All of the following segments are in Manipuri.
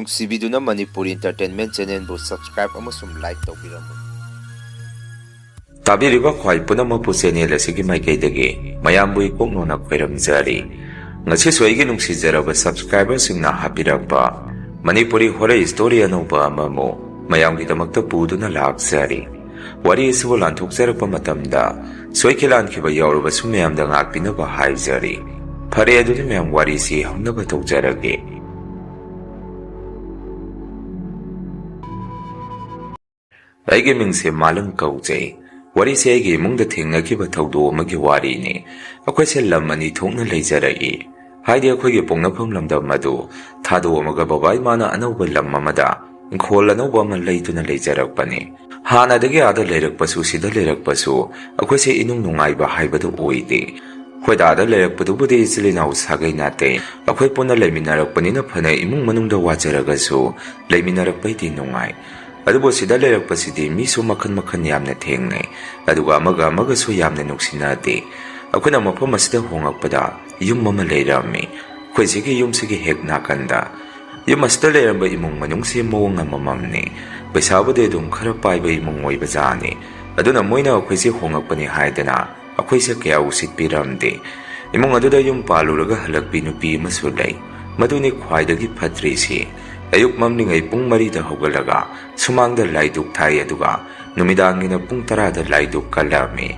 ꯅꯨꯡꯁꯤꯕꯤꯗꯨꯅ ꯃꯅꯤꯄꯨꯔꯤ ꯏꯟꯇꯔꯇꯦꯟꯃꯦꯟ ꯆꯦꯅꯦꯜꯕꯨ ꯁꯕꯁꯀ꯭ꯔꯥꯏꯕ ꯑꯃꯁꯨꯡ ꯂꯥꯏꯛ ꯇꯧꯕꯤꯔꯝꯃꯨ꯫ ꯇꯥꯕꯤꯔꯤꯕ ꯈ꯭ꯋꯥꯏ ꯄꯨꯝꯅꯃꯛꯄꯨ ꯆꯦꯅꯦꯜ ꯑꯁꯤꯒꯤ ꯃꯥꯏꯀꯩꯗꯒꯤ ꯃꯌꯥꯝꯕꯨ ꯏꯀꯣꯛꯅꯣꯅ ꯈꯣꯏꯔꯝꯖꯔꯤ꯫ ꯉꯁꯤꯁꯨ ꯑꯩꯒꯤ ꯅꯨꯡꯁꯤꯖꯔꯕ ꯁꯕꯁꯀ꯭ꯔꯥꯏꯕꯔꯁꯤꯡꯅ ꯍꯥꯞꯄꯤꯔꯛꯄ ꯃꯅꯤꯄꯨꯔꯤ ꯍꯣꯔꯔ ꯁ꯭ꯇꯣꯔꯤ ꯑꯅꯧꯕ ꯑꯃꯃꯨ ꯃꯌꯥꯝꯒꯤꯗꯃꯛꯇ ꯄꯨꯗꯨꯅ ꯂꯥꯛꯆꯔꯤ꯫ ꯋꯥꯔꯤ ꯑꯁꯤꯕꯨ ꯂꯥꯟꯊꯣꯛꯆꯔꯛꯄ ꯃꯇꯝꯗ ꯁꯣꯏꯈꯤ ꯂꯥꯟꯈꯤꯕ ꯌꯥꯎꯔꯕꯁꯨ ꯃꯌꯥꯝꯗ ꯉꯥꯛꯄꯤꯅꯕ ꯍꯥꯏꯖꯔꯤ꯫ ꯐꯔꯦ ꯑꯗꯨꯗꯤ ꯃꯌꯥꯝ ꯋꯥꯔꯤꯁꯤ ꯍꯧꯅꯕ ꯇꯧꯖꯔꯒꯦ꯫ ꯑꯩꯒꯤ ꯃꯤꯡꯁꯦ ꯃꯥꯂꯪ ꯀꯧꯖꯩ꯫ ꯋꯥꯔꯤꯁꯦ ꯑꯩꯒꯤ ꯏꯃꯨꯡꯗ ꯊꯦꯡꯅꯈꯤꯕ ꯊꯧꯗꯣꯛ ꯑꯃꯒꯤ ꯋꯥꯔꯤꯅꯤ꯫ ꯑꯩꯈꯣꯏꯁꯦ ꯂꯝ ꯑꯅꯤ ꯊꯣꯛꯅ ꯂꯩꯖꯔꯛꯏ꯫ ꯍꯥꯏꯗꯤ ꯑꯩꯈꯣꯏꯒꯤ ꯄꯣꯛꯅꯐꯝ ꯂꯝꯗꯝ ꯑꯗꯨ ꯊꯥꯗꯣꯛꯑꯃꯒ ꯕꯕꯥ ꯏꯃꯥꯅ ꯑꯅꯧꯕ ꯂꯝ ꯑꯃꯗ ꯏꯪꯈꯣꯜ ꯑꯅꯧꯕ ꯑꯃ ꯂꯩꯗꯨꯅ ꯂꯩꯖꯔꯛꯄꯅꯤ꯫ ꯍꯥꯟꯅꯗꯒꯤ ꯑꯥꯗ ꯂꯩꯔꯛꯄꯁꯨ ꯁꯤꯗ ꯂꯩꯔꯛꯄꯁꯨ ꯑꯩꯈꯣꯏꯁꯦ ꯏꯅꯨꯡ ꯅꯨꯡꯉꯥꯏꯕ ꯍꯥꯏꯕꯗꯨ ꯑꯣꯏꯗꯦ꯫ ꯑꯩꯈꯣꯏꯗ ꯑꯥꯗ ꯂꯩꯔꯛꯄꯗꯨꯕꯨꯗꯤ ꯏꯆꯤꯜ ꯏꯅꯥꯎ ꯁꯥꯒꯩ ꯅꯥꯇꯩ ꯑꯩꯈꯣꯏ ꯄꯨꯟꯅ ꯂꯩꯃꯤꯟꯅꯔꯛꯄꯅꯤꯅ ꯐꯅ ꯏꯃꯨꯡ ꯃꯅꯨꯡꯗ ꯋꯥꯖꯔꯒꯁꯨ ꯂꯩꯃꯤꯟꯅꯔꯛꯄꯩꯗꯤ ꯅꯨꯡꯉꯥꯏ꯫ ꯑꯗꯨꯕꯨ ꯁꯤꯗ ꯂꯩꯔꯛꯄꯁꯤꯗꯤ ꯃꯤꯁꯨ ꯃꯈꯟ ꯃꯈꯟ ꯌꯥꯝꯅ ꯊꯦꯡꯅꯩ, ꯑꯗꯨꯒ ꯑꯃꯒ ꯑꯃꯒꯁꯨ ꯌꯥꯝꯅ ꯅꯨꯡꯁꯤꯅꯗꯦ꯫ ꯑꯩꯈꯣꯏꯅ ꯃꯐꯝ ꯑꯁꯤꯗ ꯍꯣꯡꯉꯛꯄꯗ ꯌꯨꯝ ꯑꯃ ꯂꯩꯔꯝꯃꯤ꯫ ꯑꯩꯈꯣꯏꯁꯤꯒꯤ ꯌꯨꯝꯁꯤꯒꯤ ꯍꯦꯛ ナꯀꯟꯗ ꯌꯨꯝ ꯑꯁꯤꯗ ꯂꯩꯔꯝꯕ ꯏꯃꯨꯡ ꯃꯅꯨꯡꯁꯤ ꯃꯑꯣꯡ ꯑꯃꯃꯝꯅꯤ꯫ ꯄꯩꯁꯥꯕꯨꯗꯤ ꯑꯗꯨꯝ ꯈꯔ ꯄꯥꯏꯕ ꯏꯃꯨꯡ ꯑꯣꯏꯕꯖꯥꯠꯅꯤ꯫ ꯑꯗꯨꯅ ꯃꯣꯏꯅ ꯑꯩꯈꯣꯏꯁꯤ ꯍꯣꯡꯉꯛꯄꯅꯤ ꯍꯥꯏꯗꯅ ꯑꯩꯈꯣꯏꯁꯦ ꯀꯌꯥ ꯎꯁꯤꯠꯄꯤꯔꯝꯗꯦ꯫ ꯏꯃꯨꯡ ꯑꯗꯨꯗ ꯌꯨꯝ ꯄꯥꯜꯂꯨꯔꯒ ꯍꯜꯂꯛꯄꯤ ꯅꯨꯄꯤ ꯑꯃꯁꯨ ꯂꯩ꯫ ꯃꯗꯨꯅꯤ ꯈ꯭ꯋꯥꯏꯗꯒꯤ ꯐꯠꯇ꯭ꯔꯤꯁꯤ꯫ ꯑꯌꯨꯛ ꯃꯝꯂꯤꯉꯩ ꯄꯨꯡ 4ꯗ ꯍꯧꯒꯠꯂꯒ ꯁꯨꯃꯥꯡꯗ ꯂꯥꯏꯗꯨꯛ ꯊꯥꯏ, ꯑꯗꯨꯒ ꯅꯨꯃꯤꯗꯥꯡꯒꯤꯅ ꯄꯨꯡ 10ꯗ ꯂꯥꯏꯗꯨꯛ ꯀꯜꯂꯝꯃꯤ꯫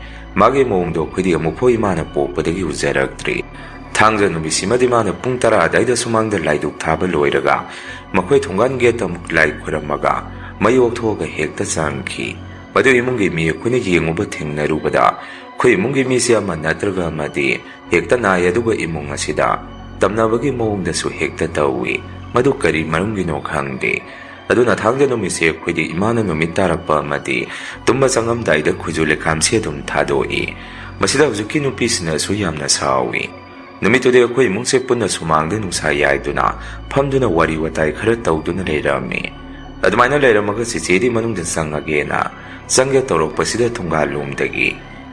ꯃꯥꯒꯤ ꯃꯑꯣꯡꯗꯣ ꯑꯩꯈꯣꯏꯗꯤ ꯑꯃꯨꯛꯐꯥꯎ ꯏꯃꯥꯅ ꯄꯣꯛꯄꯗꯒꯤ ꯎꯖꯔꯛꯇ꯭ꯔꯤ꯫ ꯊꯥꯡꯖ ꯅꯨꯃꯤꯠꯁꯤꯃꯗꯤ ꯃꯥꯅ ꯄꯨꯡ 10 ꯑꯗꯥꯏꯗ ꯁꯨꯃꯥꯡꯗ ꯂꯥꯏꯗꯨꯛ ꯊꯥꯕ ꯂꯣꯏꯔꯒ ꯃꯈꯣꯏ ꯊꯣꯡꯒꯥꯟ ꯒꯦꯠꯇ ꯑꯃꯨꯛ ꯂꯥꯏ ꯈꯣꯏꯔꯝꯃꯒ ꯃꯩ ꯑꯣꯛꯊꯣꯛꯑꯒ ꯍꯦꯛꯇ ꯆꯪꯈꯤ꯫ ꯃꯗꯨ ꯏꯃꯨꯡꯒꯤ ꯃꯤ ꯑꯩꯈꯣꯏꯅ ꯌꯦꯡꯉꯨꯕ ꯊꯦꯡꯅꯔꯨꯕꯗ ꯑꯩꯈꯣꯏ ꯏꯃꯨꯡꯒꯤ ꯃꯤꯁꯦ ꯑꯃ ꯅꯠꯇ꯭ꯔꯒ ꯑꯃꯗꯤ ꯍꯦꯛꯇ ꯅꯥꯏ, ꯑꯗꯨꯒ ꯏꯃꯨꯡ ꯑꯁꯤꯗ ꯇꯝꯅꯕꯒꯤ ꯃꯑꯣꯡꯗꯁꯨ ꯍꯦꯛꯇ ꯇꯧꯏ꯫ ꯃꯗꯨ ꯀꯔꯤ ꯃꯔꯝꯒꯤꯅꯣ ꯈꯪꯗꯦ꯫ ꯑꯗꯨꯅ ꯊꯥꯡꯖ ꯅꯨꯃꯤꯠꯁꯦ ꯑꯩꯈꯣꯏꯗꯤ ꯏꯃꯥꯅ ꯅꯨꯃꯤꯠ ꯇꯥꯔꯛꯄ ꯑꯃꯗꯤ ꯇꯨꯝꯕ ꯆꯪꯉꯝꯗꯥꯏꯗ ꯈꯨꯖꯨ ꯂꯩꯈꯥꯝꯁꯤ ꯑꯗꯨꯝ ꯊꯥꯗꯣꯛꯏ꯫ ꯃꯁꯤꯗ ꯍꯧꯖꯤꯛꯀꯤ ꯅꯨꯄꯤꯁꯤꯅꯁꯨ ꯌꯥꯝꯅ ꯁꯥꯎꯏ꯫ ꯅꯨꯃꯤꯠꯇꯨꯗꯤ ꯑꯩꯈꯣꯏ ꯏꯃꯨꯡꯁꯦ ꯄꯨꯟꯅ ꯁꯨꯃꯥꯡꯗ ꯅꯨꯡꯁꯥ ꯌꯥꯏꯗꯨꯅ ꯐꯝꯗꯨꯅ ꯋꯥꯔꯤ ꯋꯥꯇꯥꯏ ꯈꯔ ꯇꯧꯗꯨꯅ ꯂꯩꯔꯝꯃꯤ꯫ ꯑꯗꯨꯃꯥꯏꯅ ꯂꯩꯔꯝꯃꯒ ꯆꯤꯆꯦꯗꯤ ꯃꯅꯨꯡꯗ ꯆꯪꯉꯒꯦꯅ ꯆꯪꯒꯦ ꯇꯧꯔꯛꯄꯁꯤꯗ ꯊꯣꯡꯒꯥꯜꯂꯣꯝꯗꯒꯤ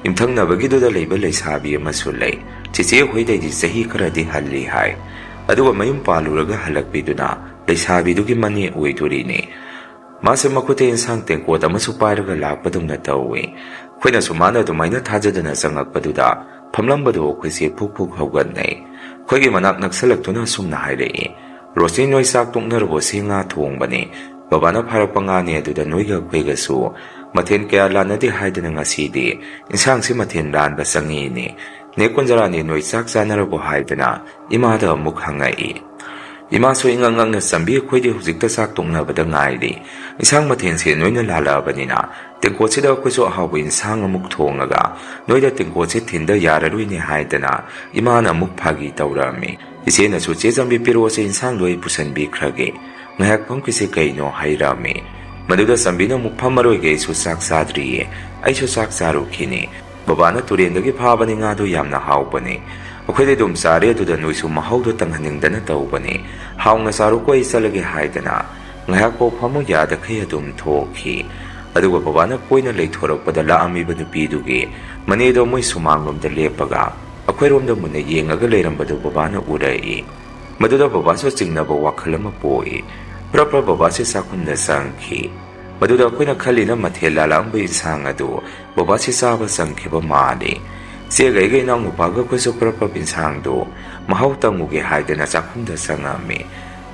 ꯌꯨꯝꯊꯪꯅꯕꯒꯤꯗꯨꯗ ꯂꯩꯕ ꯂꯩꯁꯥꯕꯤ ꯑꯃꯁꯨ ꯂꯩ꯫ ꯆꯤꯆꯦ ꯍꯣꯏꯗꯩꯗꯤ ꯆꯍꯤ ꯈꯔꯗꯤ ꯍꯜꯂꯤ ꯍꯥꯏ꯫ ꯑꯗꯨꯒ ꯃꯌꯨꯝ ꯄꯥꯜꯂꯨꯔꯒ ꯍꯜꯂꯛꯄꯤꯗꯨꯅ ꯂꯩꯁꯥꯕꯤꯗꯨꯒꯤ ꯃꯅꯦ ꯑꯣꯏꯗꯣꯔꯤꯅꯤ꯫ ꯃꯥꯁꯦ ꯃꯈꯨꯠꯇ ꯏꯟꯁꯥꯡ ꯇꯦꯡꯀꯣꯠ ꯑꯃꯁꯨ ꯄꯥꯏꯔꯒ ꯂꯥꯛꯄꯗꯧꯅ ꯇꯧꯏ꯫ ꯑꯩꯈꯣꯏꯅꯁꯨ ꯃꯥꯅ ꯑꯗꯨꯃꯥꯏꯅ ꯊꯥꯖꯗꯅ ꯆꯪꯉꯛꯄꯗꯨꯗ ꯐꯝꯂꯝꯕꯗꯣ ꯑꯩꯈꯣꯏꯁꯦ ꯐꯨꯛ ꯐꯨꯛ ꯍꯧꯒꯠꯅꯩ꯫ ꯑꯩꯈꯣꯏꯒꯤ ꯃꯅꯥꯛ ꯅꯛꯁꯜꯂꯛꯇꯨꯅ ꯑꯁꯨꯝꯅ ꯍꯥꯏꯔꯛꯏ, "ꯔꯣꯁꯅꯤ, ꯅꯣꯏ ꯆꯥꯛ ꯇꯣꯛꯅꯔꯕꯣ? ꯁꯤ ꯉꯥ ꯊꯣꯡꯕꯅꯤ꯫ ꯕꯕꯥꯅ ꯐꯥꯔꯛꯄ ꯉꯥꯅꯤ, ꯑꯗꯨꯗ ꯅꯣꯏꯒ ꯑꯩꯈꯣꯏꯒꯁꯨ ꯃꯊꯦꯜ ꯀꯌꯥ ꯂꯥꯟꯅꯗꯦ ꯍꯥꯏꯗꯅ ꯉꯁꯤꯗꯤ ꯏꯟꯁꯥꯡꯁꯤ ꯃꯊꯦꯜ ꯂꯥꯟꯕ ꯆꯪꯉꯤꯅꯤ꯫ ꯅꯦ ꯀꯨꯟꯖꯔꯥꯅꯤ, ꯅꯣꯏ ꯆꯥꯛ ꯆꯥꯅꯔꯕꯣ?" ꯍꯥꯏꯗꯅ ꯏꯃꯥꯗ ꯑꯃꯨꯛ ꯍꯪꯉꯛꯏ꯫ ꯏꯃꯥꯁꯨ ꯏꯉꯛ ꯉꯛꯅ ꯆꯝꯕꯤ, "ꯑꯩꯈꯣꯏꯗꯤ ꯍꯧꯖꯤꯛꯇ ꯆꯥꯛ ꯇꯣꯛꯅꯕꯗ ꯉꯥꯏꯔꯤ꯫ ꯏꯟꯁꯥꯡ ꯃꯊꯦꯜꯁꯦ ꯅꯣꯏꯅ ꯂꯥꯜꯂꯛꯑꯕꯅꯤꯅ ꯇꯦꯡꯀꯣꯠꯁꯤꯗ ꯑꯩꯈꯣꯏꯁꯨ ꯑꯍꯥꯎꯕ ꯏꯟꯁꯥꯡ ꯑꯃꯨꯛ ꯊꯣꯡꯉꯒ ꯅꯣꯏꯗ ꯇꯦꯡꯀꯣꯠꯁꯦ ꯊꯤꯟꯗ ꯌꯥꯔꯔꯣꯏꯅꯦ" ꯍꯥꯏꯗꯅ ꯏꯃꯥꯅ ꯑꯃꯨꯛ ꯐꯥꯒꯤ ꯇꯧꯔꯝꯃꯤ꯫ ꯏꯆꯦꯅꯁꯨ, "ꯆꯦ ꯆꯝꯕꯤ, ꯄꯤꯔꯛꯑꯣꯁꯦ, ꯏꯟꯁꯥꯡꯗꯣ ꯑꯩ ꯄꯨꯁꯟꯕꯤꯈ꯭ꯔꯒꯦ, ꯉꯥꯏꯍꯥꯛ ꯐꯝꯈꯤꯁꯦ ꯀꯩꯅꯣ" ꯍꯥꯏꯔꯝꯃꯤ꯫ ꯃꯗꯨꯗ ꯆꯝꯕꯤꯅ ꯑꯃꯨꯛ, "ꯐꯝꯃꯔꯣꯏꯒꯦ, ꯑꯩꯁꯨ ꯆꯥꯛ ꯆꯥꯗ꯭ꯔꯤꯌꯦ, ꯑꯩꯁꯨ ꯆꯥꯛ ꯆꯥꯔꯨꯈꯤꯅꯤ꯫ ꯕꯕꯥꯅ ꯇꯨꯔꯦꯟꯗꯒꯤ ꯐꯥꯕꯅꯤ, ꯉꯥꯗꯣ ꯌꯥꯝꯅ ꯍꯥꯎꯕꯅꯤ꯫ ꯑꯩꯈꯣꯏꯗꯤ ꯑꯗꯨꯝ ꯆꯥꯔꯦ, ꯑꯗꯨꯗ ꯅꯣꯏꯁꯨ ꯃꯍꯥꯎꯗꯣ ꯇꯪꯍꯟꯅꯤꯡꯗꯅ ꯇꯧꯕꯅꯤ꯫ ꯍꯥꯎꯅ ꯆꯥꯔꯨꯀꯣ, ꯑꯩ ꯆꯠꯂꯒꯦ" ꯍꯥꯏꯗꯅ ꯉꯥꯏꯍꯥꯛꯐꯥꯎ ꯐꯝꯃꯨ ꯌꯥꯗꯈꯩ ꯑꯗꯨꯝ ꯊꯣꯛꯈꯤ꯫ ꯑꯗꯨꯒ ꯕꯕꯥꯅ ꯀꯣꯏꯅ ꯂꯩꯊꯣꯔꯛꯄꯗ ꯂꯥꯛꯑꯝꯃꯤꯕ ꯅꯨꯄꯤꯗꯨꯒꯤ ꯃꯅꯦꯗꯣ ꯃꯣꯏ ꯁꯨꯃꯥꯡꯂꯣꯝꯗ ꯂꯦꯞꯄꯒ ꯑꯩꯈꯣꯏꯔꯣꯝꯗ ꯃꯨꯟꯅ ꯌꯦꯡꯉꯒ ꯂꯩꯔꯝꯕꯗꯨ ꯕꯕꯥꯅ ꯎꯔꯛꯏ꯫ ꯃꯗꯨꯗ ꯕꯕꯥꯁꯨ ꯆꯤꯡꯅꯕ ꯋꯥꯈꯜ ꯑꯃ ꯄꯣꯛꯏ꯫ ꯄ꯭ꯔꯞ ꯕꯕꯥꯁꯦ ꯆꯥꯛꯈꯨꯝꯗ ꯆꯪꯈꯤ꯫ ꯃꯗꯨꯗ ꯑꯩꯈꯣꯏꯅ ꯈꯜꯂꯤꯅ ꯃꯊꯦꯜ ꯂꯥꯜꯂꯛꯑꯝꯕ ꯏꯟꯁꯥꯡ ꯑꯗꯨ ꯕꯕꯥꯁꯤ ꯆꯥꯕ ꯆꯪꯈꯤꯕ ꯃꯥꯜꯂꯤ꯫ ꯆꯦꯒ ꯑꯩꯒ ꯏꯅꯥꯎꯅꯨꯄꯥꯒ ꯑꯩꯈꯣꯏꯁꯨ ꯄ꯭ꯔꯞ ꯏꯟꯁꯥꯡꯗꯣ ꯃꯍꯥꯎ ꯇꯪꯉꯨꯒꯦ ꯍꯥꯏꯗꯅ ꯆꯥꯛꯈꯨꯝꯗ ꯆꯪꯉꯝꯃꯤ꯫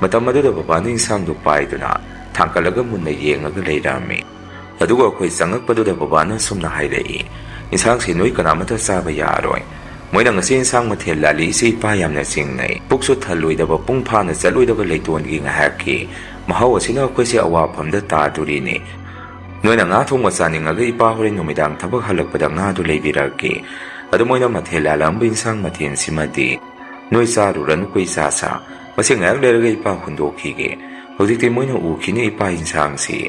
ꯃꯇꯝ ꯑꯗꯨꯗ ꯕꯕꯥꯅ ꯏꯟꯁꯥꯡꯗꯣ ꯄꯥꯏꯗꯨꯅ ꯊꯥꯡꯀꯠꯂꯒ ꯃꯨꯟꯅ ꯌꯦꯡꯉꯒ ꯂꯩꯔꯝꯃꯤ꯫ ꯑꯗꯨꯒ ꯑꯩꯈꯣꯏ ꯆꯪꯉꯛꯄꯗꯨꯗ ꯕꯕꯥꯅ ꯁꯨꯝꯅ ꯍꯥꯏꯔꯛꯏ, "ꯏꯟꯁꯥꯡꯁꯤ ꯅꯣꯏ ꯀꯅꯥꯃꯠꯇ ꯆꯥꯕ ꯌꯥꯔꯣꯏ꯫ ꯃꯣꯏꯅ ꯉꯁꯤ ꯏꯟꯁꯥꯡ ꯃꯊꯦꯜ ꯂꯥꯜꯂꯤ, ꯏꯆꯦ ꯏꯄꯥ ꯌꯥꯝꯅ ꯆꯤꯡꯅꯩ꯫ ꯄꯨꯛꯁꯨ ꯊꯜꯂꯣꯏꯗꯕ, ꯄꯨꯡ ꯐꯥꯅ ꯆꯠꯂꯣꯏꯗꯕ ꯂꯩꯇꯣꯟꯒꯤ ꯉꯥꯏꯍꯥꯛꯀꯤ ꯃꯍꯥꯎ ꯑꯁꯤꯅ ꯑꯩꯈꯣꯏꯁꯦ ꯑꯋꯥꯐꯝꯗ ꯇꯥꯗꯣꯔꯤꯅꯤ꯫ ꯅꯣꯏꯅ ꯉꯥ ꯊꯣꯡꯕ ꯆꯥꯅꯤꯡꯉꯒ ꯏꯄꯥ ꯍꯣꯔꯦꯟ ꯅꯨꯃꯤꯗꯥꯡ ꯊꯕꯛ ꯍꯜꯂꯛꯄꯗ ꯉꯥꯗꯨ ꯂꯩꯕꯤꯔꯛꯀꯦ꯫ ꯑꯗꯨ ꯃꯣꯏꯅ ꯃꯊꯦꯜ ꯂꯥꯜꯂꯛꯑꯝꯕ ꯏꯟꯁꯥꯡ ꯃꯊꯦꯜꯁꯤꯃꯗꯤ ꯅꯣꯏ ꯆꯥꯔꯨꯔꯅꯨꯀꯣ ꯏꯆꯥꯁꯥ, ꯃꯁꯤ ꯉꯥꯏꯍꯥꯛ ꯂꯩꯔꯒ ꯏꯄꯥ ꯍꯨꯟꯗꯣꯛꯈꯤꯒꯦ꯫ ꯍꯧꯖꯤꯛꯇꯤ ꯃꯣꯏꯅ ꯎꯈꯤꯅꯤ ꯏꯄꯥ ꯏꯟꯁꯥꯡꯁꯤ꯫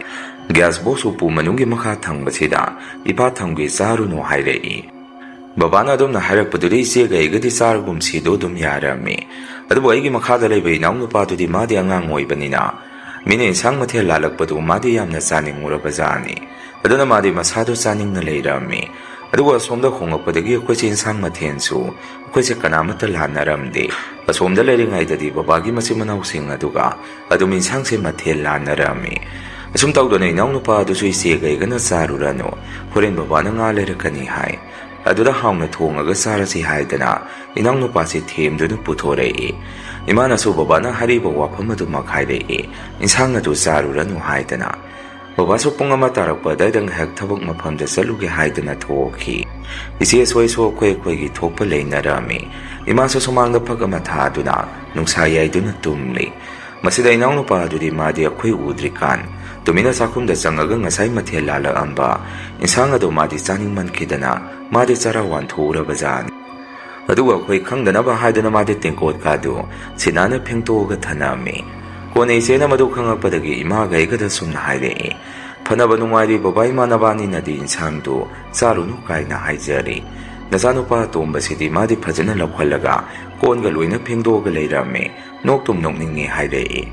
ꯒ꯭ꯌꯥꯁ ꯕꯣꯛꯁ ꯎꯄꯨ ꯃꯅꯨꯡꯒꯤ ꯃꯈꯥ ꯊꯪꯕꯁꯤꯗ ꯏꯄꯥ ꯊꯝꯒꯦ, ꯆꯥꯔꯨꯅꯣ" ꯍꯥꯏꯔꯛꯏ꯫ ꯕꯕꯥꯅ ꯑꯗꯨꯝꯅ ꯍꯥꯏꯔꯛꯄꯗꯨꯗꯤ ꯏꯆꯦꯒ ꯑꯩꯒꯗꯤ ꯆꯥꯔꯒꯨꯝꯁꯤꯗꯣ ꯑꯗꯨꯝ ꯌꯥꯔꯝꯃꯤ꯫ ꯑꯗꯨꯕꯨ ꯑꯩꯒꯤ ꯃꯈꯥꯗ ꯂꯩꯕ ꯏꯅꯥꯎꯅꯨꯄꯥꯗꯨꯗꯤ ꯃꯥꯗꯤ ꯑꯉꯥꯡ ꯑꯣꯏꯕꯅꯤꯅ ꯃꯤꯅ ꯏꯟꯁꯥꯡ ꯃꯊꯦꯜ ꯂꯥꯜꯂꯛꯄꯗꯨ ꯃꯥꯗꯤ ꯌꯥꯝꯅ ꯆꯥꯅꯤꯡꯉꯨꯔꯕꯖꯥꯠꯅꯤ꯫ ꯑꯗꯨꯅ ꯃꯥꯗꯤ ꯃꯁꯥꯗꯣ ꯆꯥꯅꯤꯡꯅ ꯂꯩꯔꯝꯃꯤ꯫ ꯑꯗꯨꯒ ꯑꯁꯣꯝꯗ ꯍꯣꯡꯉꯛꯄꯗꯒꯤ ꯑꯩꯈꯣꯏꯁꯦ ꯏꯟꯁꯥꯡ ꯃꯊꯦꯜꯁꯨ ꯑꯩꯈꯣꯏꯁꯦ ꯀꯅꯥꯃꯠꯇ ꯂꯥꯟꯅꯔꯝꯗꯦ꯫ ꯑꯁꯣꯝꯗ ꯂꯩꯔꯤꯉꯩꯗꯗꯤ ꯕꯕꯥꯒꯤ ꯃꯆꯤꯟ ꯃꯅꯥꯎꯁꯤꯡ ꯑꯗꯨꯒ ꯑꯗꯨꯝ ꯏꯟꯁꯥꯡꯁꯦ ꯃꯊꯦꯜ ꯂꯥꯟꯅꯔꯝꯃꯤ꯫ ꯑꯁꯨꯝ ꯇꯧꯗꯅ ꯏꯅꯥꯎꯅꯨꯄꯥ ꯑꯗꯨꯁꯨ ꯏꯆꯦꯒ ꯑꯩꯒꯅ ꯆꯥꯔꯨꯔꯅꯨ, ꯍꯣꯔꯦꯟ ꯕꯕꯥꯅ ꯉꯥ ꯂꯩꯔꯛꯀꯅꯤ ꯍꯥꯏ꯫ ꯑꯗꯨꯗ ꯍꯥꯎꯅ ꯊꯣꯡꯉꯒ ꯆꯥꯔꯁꯤ ꯍꯥꯏꯗꯅ ꯏꯅꯥꯎꯅꯨꯄꯥꯁꯤ ꯊꯦꯝꯗꯨꯅ ꯄꯨꯊꯣꯔꯛꯏ꯫ ꯏꯃꯥꯅꯁꯨ ꯕꯕꯥꯅ ꯍꯥꯏꯔꯤꯕ ꯋꯥꯐꯝ ꯑꯗꯨꯃꯛ ꯍꯥꯏꯔꯛꯏ, ꯏꯟꯁꯥꯡ ꯑꯗꯨ ꯆꯥꯔꯨꯔꯅꯨ ꯍꯥꯏꯗꯅ꯫ ꯕꯕꯥꯁꯨ ꯄꯨꯡ 1 ꯇꯥꯔꯛꯄ ꯑꯗꯨꯋꯥꯏꯗ ꯉꯥꯏꯍꯥꯛ ꯊꯕꯛ ꯃꯐꯝꯗ ꯆꯠꯂꯨꯒꯦ ꯍꯥꯏꯗꯅ ꯊꯣꯛꯈꯤ꯫ ꯏꯆꯦꯁꯨ ꯑꯩꯈꯣꯏꯒꯤ ꯊꯣꯛꯄ ꯂꯩꯅꯔꯝꯃꯤ꯫ ꯏꯃꯥꯁꯨ ꯁꯨꯃꯥꯡꯗ ꯐꯛ ꯑꯃ ꯊꯥꯗꯨꯅ ꯅꯨꯡꯁꯥ ꯌꯥꯏꯗꯨꯅ ꯇꯨꯝꯂꯤ꯫ ꯃꯁꯤꯗ ꯏꯅꯥꯎꯅꯨꯄꯥ ꯑꯗꯨꯗꯤ ꯃꯥꯗꯤ ꯑꯩꯈꯣꯏ ꯎꯗ꯭ꯔꯤꯀꯥꯟ ꯇꯨꯃꯤꯟꯅ ꯆꯥꯛꯈꯨꯝꯗ ꯆꯪꯉꯒ ꯉꯁꯥꯏ ꯃꯊꯦꯜ ꯂꯥꯜꯂꯛꯑꯝꯕ ꯏꯟꯁꯥꯡ ꯑꯗꯨ ꯃꯥꯗꯤ ꯆꯥꯅꯤꯡꯃꯟꯈꯤꯗꯅ ꯃꯥꯗꯤ ꯆꯔꯥ ꯋꯥꯟꯊꯣꯛꯎꯔꯕꯖꯥꯠꯅꯤ꯫ ꯑꯗꯨꯒ ꯑꯩꯈꯣꯏ ꯈꯪꯗꯅꯕ ꯍꯥꯏꯗꯨꯅ ꯃꯥꯗꯤ ꯇꯦꯡꯀꯣꯠꯀꯥꯗꯨ ꯁꯤꯅꯥꯅ ꯐꯦꯡꯇꯣꯛꯑꯒ ꯊꯅꯝꯃꯤ꯫ ꯀꯣꯟꯅ ꯏꯆꯦꯅ ꯃꯗꯨ ꯈꯪꯉꯛꯄꯗꯒꯤ ꯏꯃꯥꯒ ꯑꯩꯒꯗ ꯁꯨꯝꯅ ꯍꯥꯏꯔꯛꯏ, ꯐꯅꯕ ꯅꯨꯡꯉꯥꯏꯔꯤ ꯕꯕꯥ ꯏꯃꯥ ꯅꯕꯥꯅꯤꯅꯗꯤ ꯏꯟꯁꯥꯡꯗꯨ ꯆꯥꯔꯨꯅꯨ ꯀꯥꯏꯅ ꯍꯥꯏꯖꯔꯤ꯫ ꯅꯆꯥꯅꯨꯄꯥ ꯑꯇꯣꯝꯕꯁꯤꯗꯤ ꯃꯥꯗꯤ ꯐꯖꯅ ꯂꯧꯈꯠꯂꯒ ꯀꯣꯟꯒ ꯂꯣꯏꯅ ꯐꯦꯡꯗꯣꯛꯑꯒ ꯂꯩꯔꯝꯃꯤ, ꯅꯣꯛꯇꯨꯝ ꯅꯣꯛꯅꯤꯡꯉꯤ ꯍꯥꯏꯔꯛꯏ꯫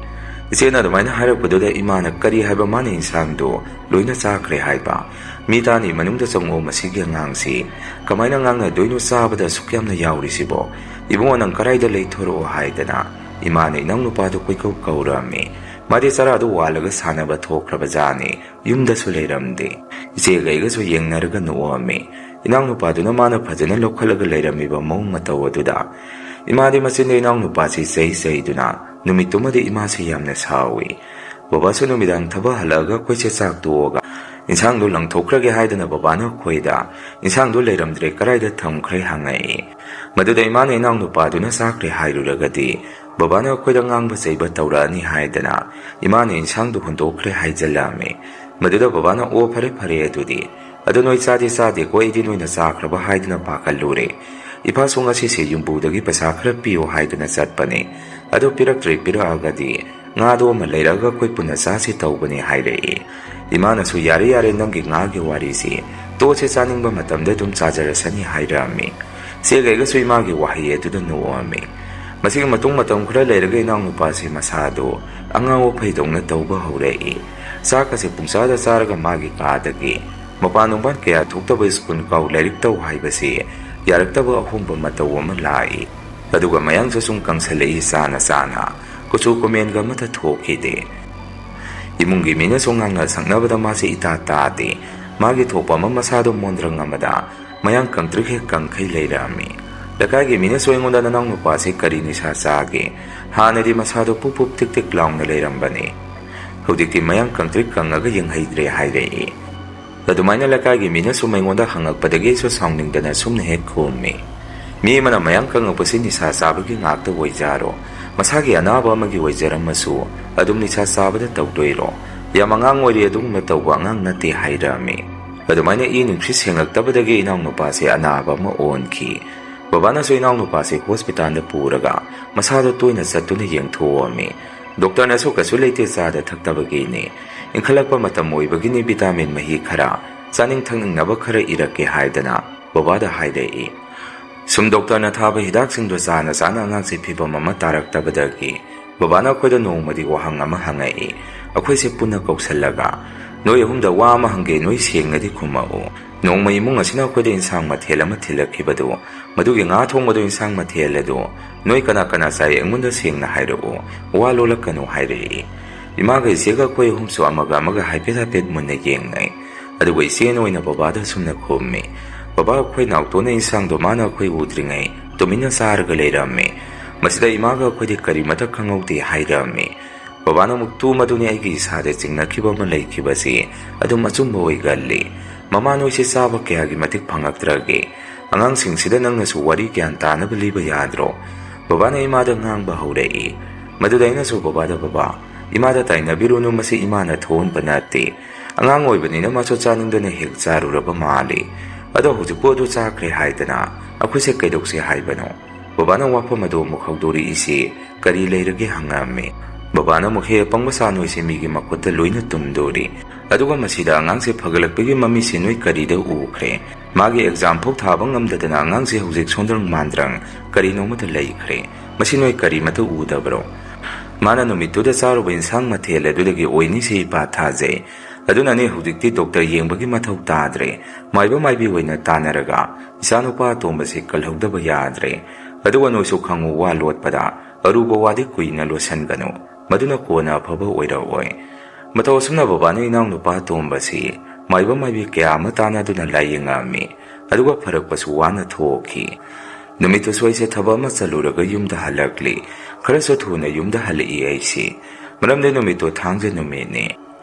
ꯏꯆꯦꯅ ꯑꯗꯨꯃꯥꯏꯅ ꯍꯥꯏꯔꯛꯄꯗꯨꯗ ꯏꯃꯥꯅ ꯀꯔꯤ ꯍꯥꯏꯕ ꯃꯥꯅ ꯏꯟꯁꯥꯡꯗꯨ ꯂꯣꯏꯅ ꯆꯥꯈ꯭ꯔꯦ ꯍꯥꯏꯕ? ꯃꯤ ꯇꯥꯅꯤ ꯃꯅꯨꯡꯗ ꯆꯪꯉꯣ ꯃꯁꯤꯒꯤ ꯑꯉꯥꯡꯁꯤ ꯀꯃꯥꯏꯅ ꯉꯥꯡꯅꯗꯣꯏꯅꯣ ꯆꯥꯕꯗ ꯑꯁꯨꯛ ꯌꯥꯝꯅ ꯌꯥꯎꯔꯤꯁꯤꯕꯣ? ꯏꯕꯨꯡꯉꯣ ꯅꯪ ꯀꯔꯥꯏꯗ ꯂꯩꯊꯣꯔꯛꯑꯣ ꯍꯥꯏꯗꯅ ꯏꯃꯥꯅ ꯏꯅꯥꯎꯅꯨꯄꯥꯗꯨ ꯀꯣꯏꯀꯧ ꯀꯧꯔꯝꯃꯤ꯫ ꯃꯥꯗꯤ ꯆꯔꯥꯗꯨ ꯋꯥꯜꯂꯒ ꯁꯥꯟꯅꯕ ꯊꯣꯛꯈ꯭ꯔꯕꯖꯥꯠꯅꯤ, ꯌꯨꯝꯗꯁꯨ ꯂꯩꯔꯝꯗꯦ꯫ ꯏꯆꯦꯒ ꯑꯩꯒꯁꯨ ꯌꯦꯡꯅꯔꯒ ꯅꯣꯛꯑꯝꯃꯤ꯫ ꯏꯅꯥꯎꯅꯨꯄꯥꯗꯨꯅ ꯃꯥꯅ ꯐꯖꯅ ꯂꯧꯈꯠꯂꯒ ꯂꯩꯔꯝꯃꯤꯕ ꯃꯑꯣꯡ ꯃꯇꯧ ꯑꯗꯨꯗ ꯏꯃꯥꯗꯤ ꯃꯆꯤꯟꯗ ꯏꯅꯥꯎꯅꯨꯄꯥꯁꯤ ꯆꯩꯗꯨꯅ ꯅꯨꯃꯤꯠꯇꯨꯃꯗꯤ ꯏꯃꯥꯁꯤ ꯌꯥꯝꯅ ꯁꯥꯎꯏ꯫ ꯕꯕꯥꯁꯨ ꯅꯨꯃꯤꯗꯥꯡ ꯊꯕꯛ ꯍꯜꯂꯛꯑꯒ ꯑꯩꯈꯣꯏꯁꯦ ꯆꯥꯛ ꯇꯣꯛꯑꯒ ꯏꯟꯁꯥꯡꯗꯨ ꯂꯪꯊꯣꯛꯈ꯭ꯔꯒꯦ ꯍꯥꯏꯗꯅ ꯕꯕꯥꯅ ꯑꯩꯈꯣꯏꯗ ꯏꯟꯁꯥꯡꯗꯨ ꯂꯩꯔꯝꯗ꯭ꯔꯦ ꯀꯔꯥꯏꯗ ꯊꯝꯈ꯭ꯔꯦ ꯍꯪꯉꯛꯏ꯫ ꯃꯗꯨꯗ ꯏꯃꯥꯅ ꯏꯅꯥꯎꯅꯨꯄꯥꯗꯨꯅ ꯆꯥꯈ꯭ꯔꯦ ꯍꯥꯏꯔꯨꯔꯒꯗꯤ ꯕꯕꯥꯅ ꯑꯩꯈꯣꯏꯗ ꯉꯥꯡꯕ ꯆꯩꯕ ꯇꯧꯔꯛꯑꯅꯤ ꯍꯥꯏꯗꯅ ꯏꯃꯥꯅ ꯏꯟꯁꯥꯡꯗꯨ ꯍꯨꯟꯗꯣꯛꯈ꯭ꯔꯦ ꯍꯥꯏꯖꯜꯂꯝꯃꯤ꯫ ꯃꯗꯨꯗ ꯕꯕꯥꯅ ꯑꯣ ꯐꯔꯦ ꯑꯗꯨꯗꯤ ꯑꯗꯨ ꯅꯣꯏ ꯆꯥꯗꯦꯀꯣ ꯑꯩꯗꯤ ꯅꯣꯏꯅ ꯆꯥꯈ꯭ꯔꯕ ꯍꯥꯏꯗꯅ ꯄꯥꯈꯠꯂꯨꯔꯦ꯫ ꯏꯄꯥꯁꯨ ꯉꯁꯤꯁꯦ ꯌꯨꯝꯕꯨꯗꯒꯤ ꯄꯩꯁꯥ ꯈꯔ ꯄꯤꯌꯣ ꯍꯥꯏꯗꯅ ꯆꯠꯄꯅꯦ, ꯑꯗꯨ ꯄꯤꯔꯛꯑꯒꯗꯤ ꯉꯥꯗꯣ ꯑꯃ ꯂꯩꯔꯒ ꯑꯩꯈꯣꯏ ꯄꯨꯟꯅ ꯆꯥꯁꯤ ꯇꯧꯕꯅꯦ ꯍꯥꯏꯔꯛꯏ꯫ ꯏꯃꯥꯅꯁꯨ ꯌꯥꯔꯦ ꯅꯪꯒꯤ ꯉꯥꯒꯤ ꯋꯥꯔꯤꯁꯤ ꯇꯣꯠꯁꯦ ꯆꯥꯅꯤꯡꯕ ꯃꯇꯝꯗ ꯑꯗꯨꯝ ꯆꯥꯖꯔꯁꯅꯤ ꯍꯥꯏꯔꯛꯑꯝꯃꯤ꯫ ꯆꯦꯒꯩꯒꯁꯨ ꯏꯃꯥꯒꯤ ꯋꯥꯍꯩ ꯑꯗꯨꯗ ꯅꯣꯛꯑꯝꯃꯤ꯫ ꯃꯁꯤꯒꯤ ꯃꯇꯝ ꯈꯔ ꯂꯩꯔꯒ ꯏꯅꯥꯎꯅꯨꯄꯥꯁꯤ ꯃꯁꯥꯗꯣ ꯑꯉꯥꯎꯕ ꯐꯩꯗꯧꯅ ꯇꯧꯕ ꯍꯧꯔꯛꯏ꯫ ꯆꯥꯛꯀꯁꯦ ꯄꯨꯡꯆꯥꯗ ꯆꯥꯔꯒ ꯃꯥꯒꯤ ꯀꯥꯗꯒꯤ ꯃꯄꯥꯟ ꯅꯨꯡꯄꯥꯟ ꯀꯌꯥ ꯊꯣꯛꯇꯕ ꯁ꯭ꯀꯨꯜ ꯂꯥꯏꯔꯤꯛ ꯇꯧ ꯍꯥꯏꯕꯁꯤ ꯌꯥꯔꯛꯇꯕ ꯑꯍꯣꯡꯕ ꯃꯇꯧ ꯑꯃ ꯂꯥꯛꯏ꯫ ꯑꯗꯨꯒ ꯃꯌꯥꯡꯁꯨ ꯁꯨꯝ ꯀꯪꯁꯜꯂꯛꯏ ꯆꯥꯅ ꯀꯨꯆꯨ ꯀꯨꯃꯦꯟꯒ ꯑꯃꯠꯇ ꯊꯣꯛꯈꯤꯗꯦ꯫ ꯏꯃꯨꯡꯒꯤ ꯃꯤꯅꯁꯨ ꯉꯥꯡꯅ ꯁꯛꯅꯕꯗ ꯃꯥꯁꯤ ꯏꯇꯥ ꯇꯥꯗꯦ꯫ ꯃꯥꯒꯤ ꯊꯣꯛꯄ ꯑꯃ ꯃꯁꯥꯗꯣ ꯃꯣꯟꯗ꯭ꯔꯪ ꯑꯃꯗ ꯃꯌꯥꯡ ꯀꯪꯇ꯭ꯔꯤꯛ ꯍꯦꯛ ꯀꯪꯈꯩ ꯂꯩꯔꯝꯃꯤ꯫ ꯂꯩꯀꯥꯏꯒꯤ ꯃꯤꯅꯁꯨ ꯑꯩꯉꯣꯟꯗ ꯅꯅꯥꯎ ꯅꯨꯄꯥꯁꯤ ꯀꯔꯤ ꯅꯤꯁꯥ ꯆꯥꯒꯦ? ꯍꯥꯟꯅꯗꯤ ꯃꯁꯥꯗꯣ ꯄꯨꯞ ꯇꯤꯛ ꯂꯥꯎꯅ ꯂꯩꯔꯝꯕꯅꯤ, ꯍꯧꯖꯤꯛꯇꯤ ꯃꯌꯥꯡ ꯀꯪꯇ꯭ꯔꯤꯛ ꯀꯪꯉꯒ ꯌꯦꯡꯍꯩꯗ꯭ꯔꯦ ꯍꯥꯏꯔꯛꯏ꯫ ꯑꯗꯨꯃꯥꯏꯅ ꯂꯩꯀꯥꯏꯒꯤ ꯃꯤꯅꯁꯨ ꯑꯩꯉꯣꯟꯗ ꯍꯪꯉꯛꯄꯗꯒꯤ ꯑꯩꯁꯨ ꯁꯥꯎꯅꯤꯡꯗꯅ ꯁꯨꯝꯅ ꯍꯦꯛ ꯈꯨꯝꯃꯤ꯫ ꯃꯤ ꯑꯃꯅ ꯃꯌꯥꯡ ꯀꯪꯉꯛꯄꯁꯤ ꯅꯤꯁꯥ ꯆꯥꯕꯒꯤ ꯉꯥꯛꯇ ꯑꯣꯏꯖꯥꯔꯣ? ꯃꯁꯥꯒꯤ ꯑꯅꯥꯕ ꯑꯃꯒꯤ ꯑꯣꯏꯖꯔꯝꯃꯁꯨ ꯑꯗꯨꯝ ꯅꯤꯁꯥ ꯆꯥꯕꯗ ꯇꯧꯗꯣꯏꯔꯣ? ꯌꯥꯝ ꯑꯉꯥꯡ ꯑꯣꯏꯔꯤ, ꯑꯗꯨꯒꯨꯝꯕ ꯇꯧꯕ ꯑꯉꯥꯡ ꯅꯠꯇꯦ ꯍꯥꯏꯔꯛꯑꯝꯃꯤ꯫ ꯑꯗꯨꯃꯥꯏꯅ ꯅꯨꯡꯁꯤꯠ ꯁꯦꯡꯂꯛꯇꯕꯗꯒꯤ ꯏꯅꯥꯎꯅꯨꯄꯥꯁꯤ ꯑꯅꯥꯕ ꯑꯃ ꯑꯣꯟꯈꯤ꯫ ꯕꯕꯥꯅꯁꯨ ꯏꯅꯥꯎꯅꯨꯄꯥꯁꯤ ꯍꯣꯁꯄꯤꯇꯥꯜꯗ ꯄꯨꯔꯒ ꯃꯁꯥꯗꯣ ꯇꯣꯏꯅ ꯆꯠꯇꯨꯅ ꯌꯦꯡꯊꯣꯛꯑꯝꯃꯤ꯫ ꯗꯣꯛꯇꯔꯅꯁꯨ ꯀꯩꯁꯨ ꯂꯩꯇꯦ, ꯆꯥꯗ ꯊꯛꯇꯕꯒꯤꯅꯤ, ꯏꯟꯈꯠꯂꯛꯄ ꯃꯇꯝ ꯑꯣꯏꯕꯒꯤꯅꯤ, ꯚꯤꯇꯥꯃꯤꯟ ꯃꯍꯤ ꯈꯔ ꯆꯥꯅꯤꯡ ꯊꯛꯅꯤꯡꯅꯕ ꯈꯔ ꯏꯔꯛꯀꯦ ꯍꯥꯏꯗꯅ ꯕꯕꯥꯗ ꯍꯥꯏꯔꯛꯏ꯫ ꯁꯨꯝ ꯗꯣꯛꯇꯔꯅ ꯊꯥꯕ ꯍꯤꯗꯥꯛꯁꯤꯡꯗꯣ ꯆꯥꯅ ꯑꯉꯥꯡꯁꯤ ꯐꯤꯕꯝ ꯑꯃ ꯇꯥꯔꯛꯇꯕꯗꯒꯤ ꯕꯕꯥꯅ ꯑꯩꯈꯣꯏꯗ ꯅꯣꯡꯃꯗꯤ ꯋꯥꯍꯪ ꯑꯃ ꯍꯪꯉꯛꯏ꯫ ꯑꯩꯈꯣꯏꯁꯦ ꯄꯨꯟꯅ ꯀꯧꯁꯜꯂꯒ, ꯅꯣꯏ ꯑꯍꯨꯝꯗ ꯋꯥ ꯑꯃ ꯍꯪꯒꯦ, ꯅꯣꯏ ꯁꯦꯡꯅꯗꯤ ꯈꯨꯝꯃꯛꯎ꯫ ꯅꯣꯡꯃ ꯏꯃꯨꯡ ꯑꯁꯤꯅ ꯑꯩꯈꯣꯏꯗ ꯏꯟꯁꯥꯡ ꯃꯊꯦꯜ ꯑꯃ ꯊꯤꯜꯂꯛꯈꯤꯕꯗꯨ,ꯃꯗꯨꯒꯤ ꯉꯥ ꯊꯣꯡꯕꯗꯨ ꯏꯟꯁꯥꯡ ꯃꯊꯦꯜ ꯑꯗꯨ ꯅꯣꯏ ꯀꯅꯥ ꯆꯥꯏ ꯑꯩꯉꯣꯟꯗ ꯁꯦꯡꯅ ꯍꯥꯏꯔꯛꯎ, ꯋꯥ ꯂꯣꯜꯂꯛꯀꯅꯨ ꯍꯥꯏꯔꯛꯏ꯫ ꯏꯃꯥꯒ ꯏꯆꯦꯒ ꯑꯩꯈꯣꯏ ꯑꯍꯨꯝꯁꯨ ꯑꯃꯒ ꯍꯥꯏꯐꯦꯠ ꯃꯨꯟꯅ ꯌꯦꯡꯅꯩ꯫ ꯑꯗꯨꯒ ꯏꯆꯦꯅ ꯑꯣꯏꯅ ꯕꯕꯥꯗ ꯁꯨꯝꯅ ꯈꯨꯝꯃꯤ, ꯕꯕꯥ ꯑꯩꯈꯣꯏ ꯅꯥꯎꯇꯣꯟꯅ ꯏꯟꯁꯥꯡꯗꯣ ꯃꯥꯅ ꯑꯩꯈꯣꯏ ꯎꯗ꯭ꯔꯤꯉꯩ ꯇꯨꯃꯤꯟꯅ ꯆꯥꯔꯒ ꯂꯩꯔꯝꯃꯤ꯫ ꯃꯁꯤꯗ ꯏꯃꯥꯒ ꯑꯩꯈꯣꯏꯗꯤ ꯀꯔꯤꯃꯠꯇ ꯈꯪꯍꯧꯗꯦ ꯍꯥꯏꯔꯝꯃꯤ꯫ ꯕꯕꯥꯅ ꯑꯃꯨꯛ ꯇꯨ ꯑꯩꯒꯤ ꯏꯁꯥꯗ ꯆꯤꯡꯅꯈꯤꯕ ꯑꯃ ꯂꯩꯈꯤꯕꯁꯤ ꯑꯗꯨꯝ ꯑꯆꯨꯝꯕ ꯑꯣꯏꯒꯜꯂꯤ꯫ ꯃꯃꯥ ꯅꯣꯏꯁꯤ ꯆꯥꯕ ꯀꯌꯥꯒꯤ ꯃꯇꯤꯛ ꯐꯪꯉꯛꯇ꯭ꯔꯒꯦ? ꯑꯉꯥꯡꯁꯤꯡꯁꯤꯗ ꯅꯪꯅꯁꯨ ꯋꯥꯔꯤ ꯒ꯭ꯌꯥꯟ ꯇꯥꯅꯕ ꯂꯤꯕ ꯌꯥꯗ꯭ꯔꯣ? ꯕꯕꯥꯅ ꯏꯃꯥꯗ ꯉꯥꯡꯕ ꯍꯧꯔꯛꯏ꯫ ꯃꯗꯨꯗ ꯑꯩꯅꯁꯨ ꯕꯕꯥ ꯏꯃꯥꯗ ꯇꯥꯏꯅꯕꯤꯔꯨꯅꯨ, ꯃꯁꯤ ꯏꯃꯥꯅ ꯊꯣꯛꯍꯟꯕ ꯅꯠꯇꯦ, ꯑꯉꯥꯡ ꯑꯣꯏꯕꯅꯤꯅ ꯃꯥꯁꯨ ꯆꯥꯅꯤꯡꯗꯅ ꯍꯦꯛ ꯆꯥꯔꯨꯔꯕ ꯃꯥꯜꯂꯤ, ꯑꯗꯣ ꯍꯧꯖꯤꯛꯄꯨ ꯑꯗꯨ ꯆꯥꯈ꯭ꯔꯦ haidana akhoi se kaidokse haibano babana wafam ado muk hawdori isi kari leirage hangame babana mukhe pangmasa noi se migi makota loina tumdori aduga masida angang se phagalakpegi mami se noi kari da ukhre magi exam phok thabang ngamdadana angang se hojik sondrang mandrang kari nomata leikhre masi noi kari mata udabro mana no mituda saru insang mathele dudagi oini se pa thaje ꯑꯗꯨꯅꯅꯤ ꯍꯧꯖꯤꯛꯇꯤ ꯗꯣꯛꯇꯔ ꯌꯦꯡꯕꯒꯤ ꯃꯊꯧ ꯇꯥꯗ꯭ꯔꯦ, ꯃꯥꯏꯕ ꯃꯥꯏꯕꯤ ꯑꯣꯏꯅ ꯇꯥꯟꯅꯔꯒ ꯏꯆꯥꯅꯨꯄꯥ ꯑꯇꯣꯝꯕꯁꯤ ꯀꯜꯍꯧꯗꯕ ꯌꯥꯗ꯭ꯔꯦ꯫ ꯑꯗꯨꯒ ꯅꯣꯏꯁꯨ ꯈꯪꯉꯨ, ꯋꯥ ꯂꯣꯠꯄꯗ ꯑꯔꯨꯕ ꯋꯥꯗꯤ ꯀꯨꯏꯅ ꯂꯣꯠꯁꯟꯒꯅꯨ, ꯃꯗꯨꯅ ꯀꯣꯟꯅ ꯑꯐꯕ ꯑꯣꯏꯔꯛꯑꯣꯏ꯫ ꯃꯇꯧ ꯑꯁꯨꯝꯅ ꯕꯕꯥꯅ ꯏꯅꯥꯎꯅꯨꯄꯥ ꯑꯇꯣꯝꯕꯁꯤ ꯃꯥꯏꯕ ꯃꯥꯏꯕꯤ ꯀꯌꯥ ꯑꯃ ꯇꯥꯟꯅꯗꯨꯅ ꯂꯥꯏꯌꯦꯡꯉꯝꯃꯤ, ꯑꯗꯨꯒ ꯐꯔꯛꯄꯁꯨ ꯋꯥꯅ ꯊꯣꯛꯈꯤ꯫ ꯅꯨꯃꯤꯠꯇꯨꯁꯨ ꯑꯩꯁꯦ ꯊꯕꯛ ꯑꯃ ꯆꯠꯂꯨꯔꯒ ꯌꯨꯝꯗ ꯍꯜꯂꯛꯂꯤ꯫ ꯈꯔꯁꯨ ꯊꯨꯅ ꯌꯨꯝꯗ ꯍꯜꯂꯛꯏ ꯑꯩꯁꯤ, ꯃꯔꯝꯗꯤ ꯅꯨꯃꯤꯠꯇꯨ ꯊꯥꯡꯖ ꯅꯨꯃꯤꯠꯅꯤ꯫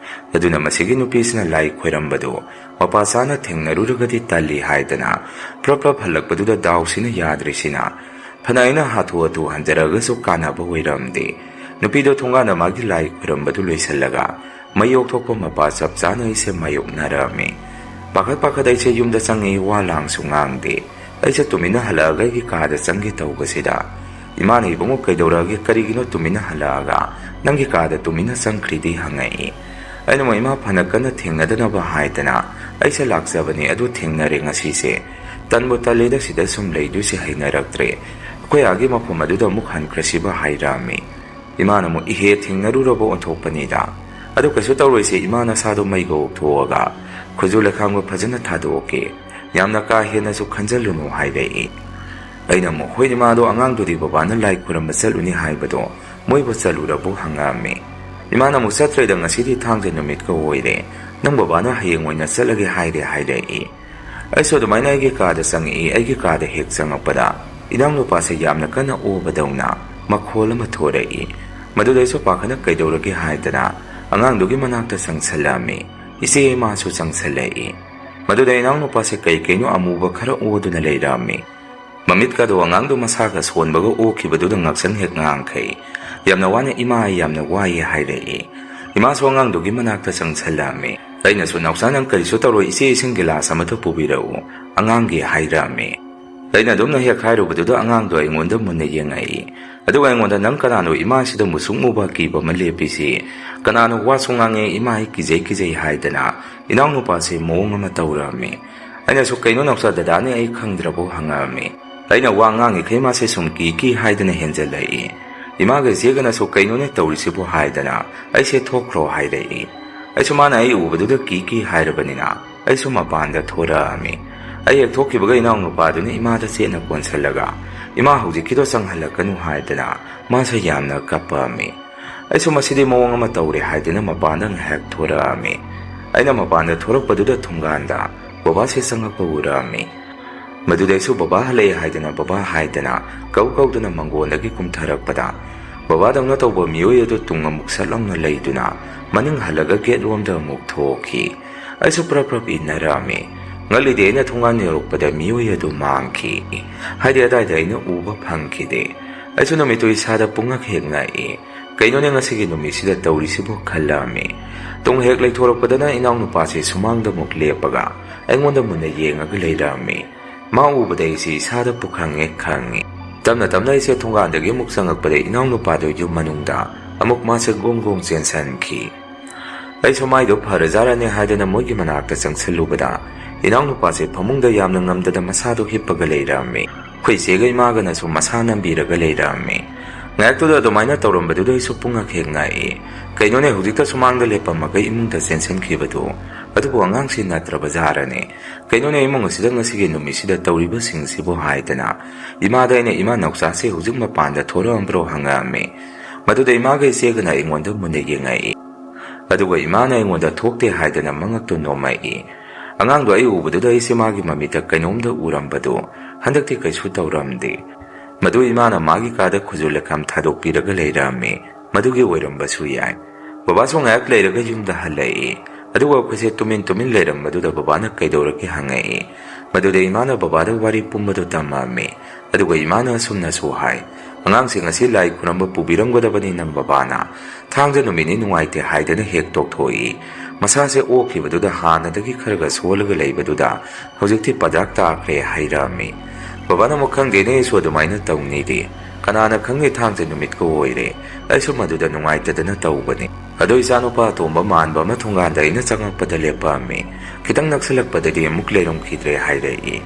ꯑꯗꯨꯅ ꯃꯁꯤꯒꯤ ꯅꯨꯄꯤꯁꯤꯅ ꯂꯥꯏ ꯈꯣꯏꯔꯝꯕꯗꯨ ꯃꯄꯥ ꯆꯥꯅ ꯊꯦꯡꯅꯔꯨꯔꯒꯗꯤ ꯇꯜꯂꯤ ꯍꯥꯏꯗꯅ ꯄ꯭ꯔꯞ ꯍꯜꯂꯛꯄꯗꯨꯗ ꯗꯥꯎꯁꯤꯅ ꯌꯥꯗ꯭ꯔꯤꯁꯤꯅ ꯐꯅ ꯑꯩꯅ ꯍꯥꯊꯨ ꯍꯥꯊꯨ ꯍꯟꯖꯔꯒꯁꯨ ꯀꯥꯟꯅꯕ ꯑꯣꯏꯔꯝꯗꯦ꯫ ꯅꯨꯄꯤꯗꯣ ꯊꯣꯡꯒꯥꯟꯗ ꯃꯥꯒꯤ ꯂꯥꯏ ꯈꯣꯏꯔꯝꯕꯗꯨ ꯂꯣꯏꯁꯤꯜꯂꯒ ꯃꯌꯣꯛ ꯊꯣꯛꯄ ꯃꯄꯥ ꯆꯞ ꯆꯥꯅ ꯑꯩꯁꯦ ꯃꯥꯌꯣꯛꯅꯔꯝꯃꯤ꯫ ꯄꯥꯈꯠ ꯑꯩꯁꯦ ꯌꯨꯝꯗ ꯆꯪꯉꯤ, ꯋꯥ ꯂꯥꯡꯁꯨ ꯉꯥꯡꯗꯦ꯫ ꯑꯩꯁꯦ ꯇꯨꯃꯤꯟꯅ ꯍꯜꯂꯛꯑꯒ ꯑꯩꯒꯤ ꯀꯥꯗ ꯆꯪꯒꯦ ꯇꯧꯕꯁꯤꯗ ꯏꯃꯥꯅ ꯏꯕꯨꯡꯉꯣ ꯀꯩꯗꯧꯔꯛꯑꯒꯦ, ꯀꯔꯤꯒꯤꯅꯣ ꯇꯨꯃꯤꯟꯅ ꯍꯜꯂꯛꯑꯒ ꯅꯪꯒꯤ ꯀꯥꯗ ꯇꯨꯃꯤꯟꯅ ꯆꯪꯈ꯭ꯔꯤꯗꯤ ꯍꯪꯉꯛꯏ꯫ ꯑꯩꯅ ꯃꯣꯏ ꯏꯃꯥ ꯐꯅ ꯀꯟꯅ ꯊꯦꯡꯅꯗꯅꯕ ꯍꯥꯏꯗꯅ ꯑꯩꯁꯦ ꯂꯥꯛꯆꯕꯅꯤ, ꯑꯗꯨ ꯊꯦꯡꯅꯔꯦ ꯉꯁꯤꯁꯦ꯫ ꯇꯟꯕꯨ ꯇꯜꯂꯦꯗ ꯁꯤꯗ ꯁꯨꯝ ꯂꯩꯗꯣꯏꯁꯦ ꯍꯩꯅꯔꯛꯇ꯭ꯔꯦ, ꯑꯩꯈꯣꯏ ꯑꯥꯒꯤ ꯃꯐꯝ ꯑꯗꯨꯗ ꯑꯃꯨꯛ ꯍꯟꯈ꯭ꯔꯁꯤꯕ ꯍꯥꯏꯔꯛꯑꯝꯃꯤ꯫ ꯏꯃꯥꯅ ꯑꯃꯨꯛ ꯏꯍꯦ ꯊꯦꯡꯅꯔꯨꯔꯕ ꯑꯣꯟꯊꯣꯛꯄꯅꯤꯗ, ꯑꯗꯨ ꯀꯩꯁꯨ ꯇꯧꯔꯣꯏꯁꯦ, ꯏꯃꯥ ꯅꯁꯥꯗꯣ ꯃꯩꯒ ꯑꯣꯛꯊꯣꯛꯑꯒ ꯈꯨꯖꯨ ꯂꯩꯈꯥꯝꯒ ꯐꯖꯅ ꯊꯥꯗꯣꯛꯀꯦ, ꯌꯥꯝꯅ ꯀꯥ ꯍꯦꯟꯅꯁꯨ ꯈꯟꯖꯜꯂꯨꯅꯨ ꯍꯥꯏꯔꯛꯏ꯫ ꯑꯩꯅ ꯑꯃꯨꯛ ꯍꯣꯏ ꯏꯃꯥꯗꯣ ꯑꯉꯥꯡꯗꯨꯗꯤ ꯕꯕꯥꯅ ꯂꯥꯏ ꯈꯨꯔꯝꯕ ꯆꯠꯂꯨꯅꯤ ꯍꯥꯏꯕꯗꯣ ꯃꯣꯏꯕꯨ ꯆꯠꯂꯨꯔꯕꯣ ꯍꯪꯉꯛꯑꯝꯃꯤ꯫ ꯏꯃꯥꯅ ꯑꯃꯨꯛ ꯆꯠꯇ꯭ꯔꯦꯗ, ꯉꯁꯤꯗꯤ ꯊꯥꯡꯖ ꯅꯨꯃꯤꯠꯀ ꯑꯣꯏꯔꯦ, ꯅꯪ ꯕꯕꯥꯅ ꯍꯌꯦꯡ ꯑꯣꯏꯅ ꯆꯠꯂꯒꯦ ꯍꯥꯏꯔꯛꯏ꯫ ꯑꯩꯁꯨ ꯑꯗꯨꯃꯥꯏꯅ ꯑꯩꯒꯤ ꯀꯥꯗ ꯆꯪꯉꯛꯏ꯫ ꯑꯩꯒꯤ ꯀꯥꯗ ꯍꯦꯛ ꯆꯪꯉꯛꯄꯗ ꯏꯅꯥꯎꯅꯨꯄꯥꯁꯦ ꯌꯥꯝꯅ ꯀꯟꯅ ꯑꯣꯕꯗꯧꯅ ꯃꯈꯣꯜ ꯑꯃ ꯊꯣꯔꯛꯏ꯫ ꯃꯗꯨꯗ ꯑꯩꯁꯨ ꯄꯥꯈꯠꯅ ꯀꯩꯗꯧꯔꯒꯦ ꯍꯥꯏꯗꯅ ꯑꯉꯥꯡꯗꯨꯒꯤ ꯃꯅꯥꯛꯇ ꯆꯪꯁꯜꯂꯛꯑꯝꯃꯤ꯫ ꯏꯆꯦ ꯏꯃꯥꯁꯨ ꯆꯪꯁꯜꯂꯛꯏ꯫ ꯃꯗꯨꯗ ꯏꯅꯥꯎꯅꯨꯄꯥꯁꯦ ꯀꯩꯅꯣ ꯑꯃꯨꯕ ꯈꯔ ꯑꯣꯗꯨꯅ ꯂꯩꯔꯝꯃꯤ꯫ ꯃꯃꯤꯠꯀꯗꯣ ꯑꯉꯥꯡꯗꯣ ꯃꯁꯥꯒ ꯁꯣꯟꯕꯒ ꯑꯣꯈꯤꯕꯗꯨꯗ ꯉꯛꯁꯪ ꯍꯦꯛ ꯉꯥꯡꯈꯩ꯫ ꯌꯥꯝꯅ ꯋꯥꯅ ꯏꯃꯥ ꯑꯩ ꯌꯥꯝꯅ ꯋꯥꯏꯌꯦ ꯍꯥꯏꯔꯛꯏ꯫ ꯏꯃꯥꯁꯨ ꯑꯉꯥꯡꯗꯨꯒꯤ ꯃꯅꯥꯛꯇ ꯆꯪꯁꯜꯂꯛꯑꯝꯃꯤ꯫ ꯑꯩꯅꯁꯨ ꯅꯥꯎꯆꯥ ꯅꯪ ꯀꯔꯤꯁꯨ ꯇꯧꯔꯣꯏ, ꯏꯆꯦ ꯏꯁꯤꯡ ꯒꯤꯂꯥꯁ ꯑꯃꯇ ꯄꯨꯕꯤꯔꯛꯎ ꯑꯉꯥꯡꯒꯤ ꯍꯥꯏꯔꯛꯑꯝꯃꯤ꯫ ꯑꯩꯅ ꯑꯗꯨꯝꯅ ꯍꯦꯛ ꯍꯥꯏꯔꯨꯕꯗꯨꯗ ꯑꯉꯥꯡꯗꯣ ꯑꯩꯉꯣꯟꯗ ꯃꯨꯟꯅ ꯌꯦꯡꯉꯛꯏ, ꯑꯗꯨꯒ ꯑꯩꯉꯣꯟꯗ ꯅꯪ ꯀꯅꯥꯅꯣ ꯏꯃꯥꯁꯤꯗ ꯃꯨꯁꯨꯛ ꯃꯨꯕ ꯀꯤꯕ ꯑꯃ ꯂꯦꯞꯄꯤꯁꯤ, ꯀꯅꯥꯅꯣ ꯋꯥꯁꯨ ꯉꯥꯡꯉꯦ, ꯏꯃꯥ ꯑꯩ ꯀꯤꯖꯩ ꯍꯥꯏꯗꯅ ꯏꯅꯥꯎꯅꯨꯄꯥꯁꯤ ꯃꯑꯣꯡ ꯑꯃ ꯇꯧꯔꯛꯑꯝꯃꯤ꯫ ꯑꯩꯅꯁꯨ ꯀꯩꯅꯣ ꯅꯥꯎꯆꯥ ꯗꯗꯥꯅꯦ ꯑꯩ ꯈꯪꯗ꯭ꯔꯕꯣ ꯍꯪꯉꯛꯑꯝꯃꯤ꯫ ꯑꯩꯅ ꯋꯥ ꯉꯥꯡꯉꯤꯈꯩ ꯃꯥꯁꯦ ꯁꯨꯝ ꯀꯤ ꯍꯥꯏꯗꯅ ꯍꯦꯟꯖꯜꯂꯛꯏ꯫ ꯏꯃꯥꯒ ꯏꯆꯦꯒꯅꯁꯨ ꯀꯩꯅꯣꯅꯦ ꯇꯧꯔꯤꯁꯤꯕꯨ ꯍꯥꯏꯗꯅ ꯑꯩꯁꯦ ꯊꯣꯛꯈ꯭ꯔꯣ ꯍꯥꯏꯔꯛꯏ꯫ ꯑꯩꯁꯨ ꯃꯥꯅ ꯑꯩ ꯎꯕꯗꯨꯗ ꯀꯤ ꯍꯥꯏꯔꯕꯅꯤꯅ ꯑꯩꯁꯨ ꯃꯄꯥꯟꯗ ꯊꯣꯔꯛꯑꯝꯃꯤ꯫ ꯑꯩ ꯍꯦꯛ ꯊꯣꯛꯈꯤꯕꯒ ꯏꯅꯥꯎꯅꯨꯄꯥꯗꯨꯅ ꯏꯃꯥꯗ ꯆꯦꯠꯅ ꯀꯣꯟꯁꯜꯂꯒ ꯏꯃꯥ ꯍꯧꯖꯤꯛꯀꯤꯗꯣ ꯆꯪꯍꯜꯂꯛꯀꯅꯨ ꯍꯥꯏꯗꯅ ꯃꯥꯁꯦ ꯌꯥꯝꯅ ꯀꯞꯄꯛꯑꯝꯃꯤ꯫ ꯑꯩꯁꯨ ꯃꯁꯤꯗꯤ ꯃꯑꯣꯡ ꯑꯃ ꯇꯧꯔꯦ ꯍꯥꯏꯗꯅ ꯃꯄꯥꯟꯗ ꯉꯥꯏꯍꯥꯛ ꯊꯣꯔꯛꯑꯝꯃꯤ꯫ ꯑꯩꯅ ꯃꯄꯥꯟꯗ ꯊꯣꯔꯛꯄꯗꯨꯗ ꯊꯣꯡꯒꯥꯟꯗ ꯕꯕꯥꯁꯦ ꯆꯪꯉꯛꯄ ꯎꯔꯛꯑꯝꯃꯤ꯫ ꯃꯗꯨꯗ ꯑꯩꯁꯨ ꯕꯕꯥ ꯍꯜꯂꯛꯑꯦ ꯍꯥꯏꯗꯅ ꯕꯕꯥ ꯍꯥꯏꯗꯅ ꯀꯧꯗꯨꯅ ꯃꯪꯒꯣꯟꯗꯒꯤ ꯀꯨꯝꯊꯔꯛꯄꯗ ꯕꯕꯥꯗꯧꯅ ꯇꯧꯕ ꯃꯤꯑꯣꯏ ꯑꯗꯨ ꯇꯨꯡ ꯑꯃꯨꯛ ꯁꯠꯂꯥꯎꯅ ꯂꯩꯗꯨꯅ ꯃꯅꯤꯡ ꯍꯜꯂꯒ ꯒꯦꯠꯂꯣꯝꯗ ꯑꯃꯨꯛ ꯊꯣꯛꯈꯤ꯫ ꯑꯩꯁꯨ ꯄ꯭ꯔꯞ ꯏꯟꯅꯔꯛꯑꯝꯃꯤ꯫ ꯉꯜꯂꯤꯗꯤ ꯑꯩꯅ ꯊꯣꯡꯒꯥꯟ ꯌꯧꯔꯛꯄꯗ ꯃꯤꯑꯣꯏ ꯑꯗꯨ ꯃꯥꯡꯈꯤ, ꯍꯥꯏꯗꯤ ꯑꯗꯥꯏꯗ ꯑꯩꯅ ꯎꯕ ꯐꯪꯈꯤꯗꯦ꯫ ꯑꯩꯁꯨ ꯅꯨꯃꯤꯠꯇꯨ ꯏꯁꯥꯗ ꯄꯨꯡꯉꯛ ꯍꯦꯛ ꯉꯛꯏ꯫ ꯀꯩꯅꯣꯅꯦ ꯉꯁꯤꯒꯤ ꯅꯨꯃꯤꯠꯁꯤꯗ ꯇꯧꯔꯤꯁꯤꯕꯨ ꯈꯜꯂꯛꯑꯝꯃꯤ꯫ ꯇꯨꯡ ꯍꯦꯛ ꯂꯩꯊꯣꯔꯛꯄꯗꯅ ꯏꯅꯥꯎꯅꯨꯄꯥꯁꯤ ꯁꯨꯃꯥꯡꯗ ꯑꯃꯨꯛ ꯂꯦꯞꯄꯒ ꯑꯩꯉꯣꯟꯗ ꯃꯨꯟꯅ ꯌꯦꯡꯉꯒ ꯂꯩꯔꯛꯑꯝꯃꯤ꯫ ꯃꯥ ꯎꯕꯗ ꯑꯩꯁꯤ ꯏꯁꯥꯗ ꯄꯨꯈꯪ ꯍꯦꯛ ꯈꯪꯉꯤ꯫ ꯇꯞꯅ ꯑꯩꯁꯦ ꯊꯣꯡꯒꯥꯟꯗꯒꯤ ꯑꯃꯨꯛ ꯆꯪꯉꯛꯄꯗ ꯏꯅꯥꯎꯅꯨꯄꯥꯗꯨ ꯌꯨꯝ ꯃꯅꯨꯡꯗ ꯑꯃꯨꯛ ꯃꯥꯁꯦ ꯒꯣꯡ ꯆꯦꯟꯁꯟꯈꯤ꯫ ꯑꯩꯁꯨ ꯃꯥꯏꯗꯣ ꯐꯔꯖꯥꯔꯅꯦ ꯍꯥꯏꯗꯅ ꯃꯣꯏꯒꯤ ꯃꯅꯥꯛꯇ ꯆꯪꯁꯜꯂꯨꯕꯗ ꯏꯅꯥꯎꯅꯨꯄꯥꯁꯦ ꯐꯃꯨꯡꯗ ꯌꯥꯝꯅ ꯉꯝꯗꯅ ꯃꯁꯥꯗꯣ ꯍꯤꯞꯄꯒ ꯂꯩꯔꯛꯑꯝꯃꯤ꯫ ꯑꯩꯈꯣꯏ ꯆꯦꯒ ꯏꯃꯥꯒꯅꯁꯨ ꯃꯁꯥ ꯅꯝꯕꯤꯔꯒ ꯂꯩꯔꯛꯑꯝꯃꯤ꯫ ꯉꯥꯏꯍꯥꯛꯇꯨꯗ ꯑꯗꯨꯃꯥꯏꯅ ꯇꯧꯔꯝꯕꯗꯨꯗ ꯑꯩꯁꯨ ꯄꯨꯡꯉꯛ ꯍꯦꯛ ꯉꯛꯏ꯫ ꯀꯩꯅꯣꯅꯦ ꯍꯧꯖꯤꯛꯇ ꯁꯨꯃꯥꯡꯗ ꯂꯦꯞꯄꯝꯃꯒ ꯏꯃꯨꯡꯗ ꯆꯦꯟꯁꯟꯈꯤꯕꯗꯨ ꯑꯗꯨꯕꯨ ꯑꯉꯥꯡꯁꯤ ꯅꯠꯇ꯭ꯔꯕꯖꯥꯔꯅꯦ? ꯀꯩꯅꯣꯅꯦ ꯏꯃꯨꯡ ꯑꯁꯤꯗ ꯉꯁꯤꯒꯤ ꯅꯨꯃꯤꯠꯁꯤꯗ ꯇꯧꯔꯤꯕꯁꯤꯡꯁꯤꯕꯨ ꯍꯥꯏꯗꯅ ꯏꯃꯥꯗ ꯑꯩꯅ ꯏꯃꯥ ꯅꯥꯎꯆꯥꯁꯦ ꯍꯧꯖꯤꯛ ꯃꯄꯥꯟꯗ ꯊꯣꯔꯛꯑꯝꯕ꯭ꯔꯣ ꯍꯪꯉꯛꯑꯝꯃꯤ꯫ ꯃꯗꯨꯗ ꯏꯃꯥꯒ ꯏꯆꯦꯒꯅ ꯑꯩꯉꯣꯟꯗ ꯃꯨꯟꯅ ꯌꯦꯡꯉꯛꯏ, ꯑꯗꯨꯒ ꯏꯃꯥꯅ ꯑꯩꯉꯣꯟꯗ ꯊꯣꯛꯇꯦ ꯍꯥꯏꯗꯅ ꯃꯉꯛꯇꯨ ꯅꯣꯝꯃꯛꯏ꯫ ꯑꯉꯥꯡꯗꯣ ꯑꯩ ꯎꯕꯗꯨꯗ ꯑꯩꯁꯦ ꯃꯥꯒꯤ ꯃꯃꯤꯠꯇ ꯀꯩꯅꯣꯝꯗ ꯎꯔꯝꯕꯗꯨ ꯍꯟꯗꯛꯇꯤ ꯀꯩꯁꯨ ꯇꯧꯔꯝꯗꯦ꯫ ꯃꯗꯨ ꯏꯃꯥꯅ ꯃꯥꯒꯤ ꯀꯥꯗ ꯈꯨꯖꯨ ꯂꯩꯈꯥꯝ ꯊꯥꯗꯣꯛꯄꯤꯔꯒ ꯂꯩꯔꯝꯃꯤ꯫ ꯃꯗꯨꯒꯤ ꯑꯣꯏꯔꯝꯕꯁꯨ ꯌꯥꯏ꯫ ꯕꯕꯥꯁꯨ ꯉꯥꯏꯍꯥꯛ ꯂꯩꯔꯒ ꯌꯨꯝꯗ ꯍꯜꯂꯛꯏ꯫ ꯑꯗꯨꯒ ꯑꯩꯈꯣꯏꯁꯦ ꯇꯨꯃꯤꯟ ꯂꯩꯔꯝꯕꯗꯨꯗ ꯕꯕꯥꯅ ꯀꯩꯗꯧꯔꯒꯦ ꯍꯪꯉꯛꯏ꯫ ꯃꯗꯨꯗ ꯏꯃꯥꯅ ꯕꯕꯥꯗ ꯋꯥꯔꯤ ꯄꯨꯝꯕꯗꯨ ꯇꯝꯃꯛꯑꯝꯃꯤ꯫ ꯑꯗꯨꯒ ꯏꯃꯥꯅ ꯑꯁꯨꯝꯅꯁꯨ ꯍꯥꯏ, ꯑꯉꯥꯡꯁꯤꯡ ꯑꯁꯤ ꯂꯥꯏ ꯈꯨꯔꯝꯕ ꯄꯨꯕꯤꯔꯝꯒꯗꯕꯅꯤ ꯅꯪ ꯕꯕꯥꯅ, ꯊꯥꯡꯖ ꯅꯨꯃꯤꯠꯅꯤ ꯅꯨꯡꯉꯥꯏꯇꯦ ꯍꯥꯏꯗꯅ ꯍꯦꯛ ꯇꯣꯛꯊꯣꯛꯏ꯫ ꯃꯁꯥꯁꯦ ꯑꯣꯛꯈꯤꯕꯗꯨꯗ ꯍꯥꯟꯅꯗꯒꯤ ꯈꯔꯒ ꯁꯣꯜꯂꯒ ꯂꯩꯕꯗꯨꯗ ꯍꯧꯖꯤꯛꯇꯤ ꯄꯗꯥꯛ ꯇꯥꯈ꯭ꯔꯦ ꯍꯥꯏꯔꯛꯑꯝꯃꯤ꯫ ꯕꯕꯥꯅ ꯑꯃꯨꯛ ꯈꯪꯗꯦꯅꯦ ꯑꯩꯁꯨ ꯑꯗꯨꯃꯥꯏꯅ ꯇꯧꯅꯤꯗꯤ, ꯀꯅꯥꯅ ꯈꯪꯅꯤ ꯊꯥꯡꯖ ꯅꯨꯃꯤꯠꯀ ꯑꯣꯏꯔꯦ, ꯑꯩꯁꯨ ꯃꯗꯨꯗ ꯅꯨꯡꯉꯥꯏꯇꯗꯅ ꯇꯧꯕꯅꯤ꯫ ꯑꯗꯣ ꯏꯆꯥꯅꯨꯄꯥ ꯑꯇꯣꯝꯕ ꯃꯥꯟꯕ ꯑꯃ ꯊꯣꯡꯒꯥꯟꯗ ꯑꯩꯅ ꯆꯪꯉꯛꯄꯗ ꯂꯦꯞꯄꯛꯑꯝꯃꯤ꯫ ꯈꯤꯇꯪ ꯅꯛꯁꯜꯂꯛꯄꯗꯗꯤ ꯑꯃꯨꯛ ꯂꯩꯔꯝꯈꯤꯗ꯭ꯔꯦ ꯍꯥꯏꯔꯛꯏ꯫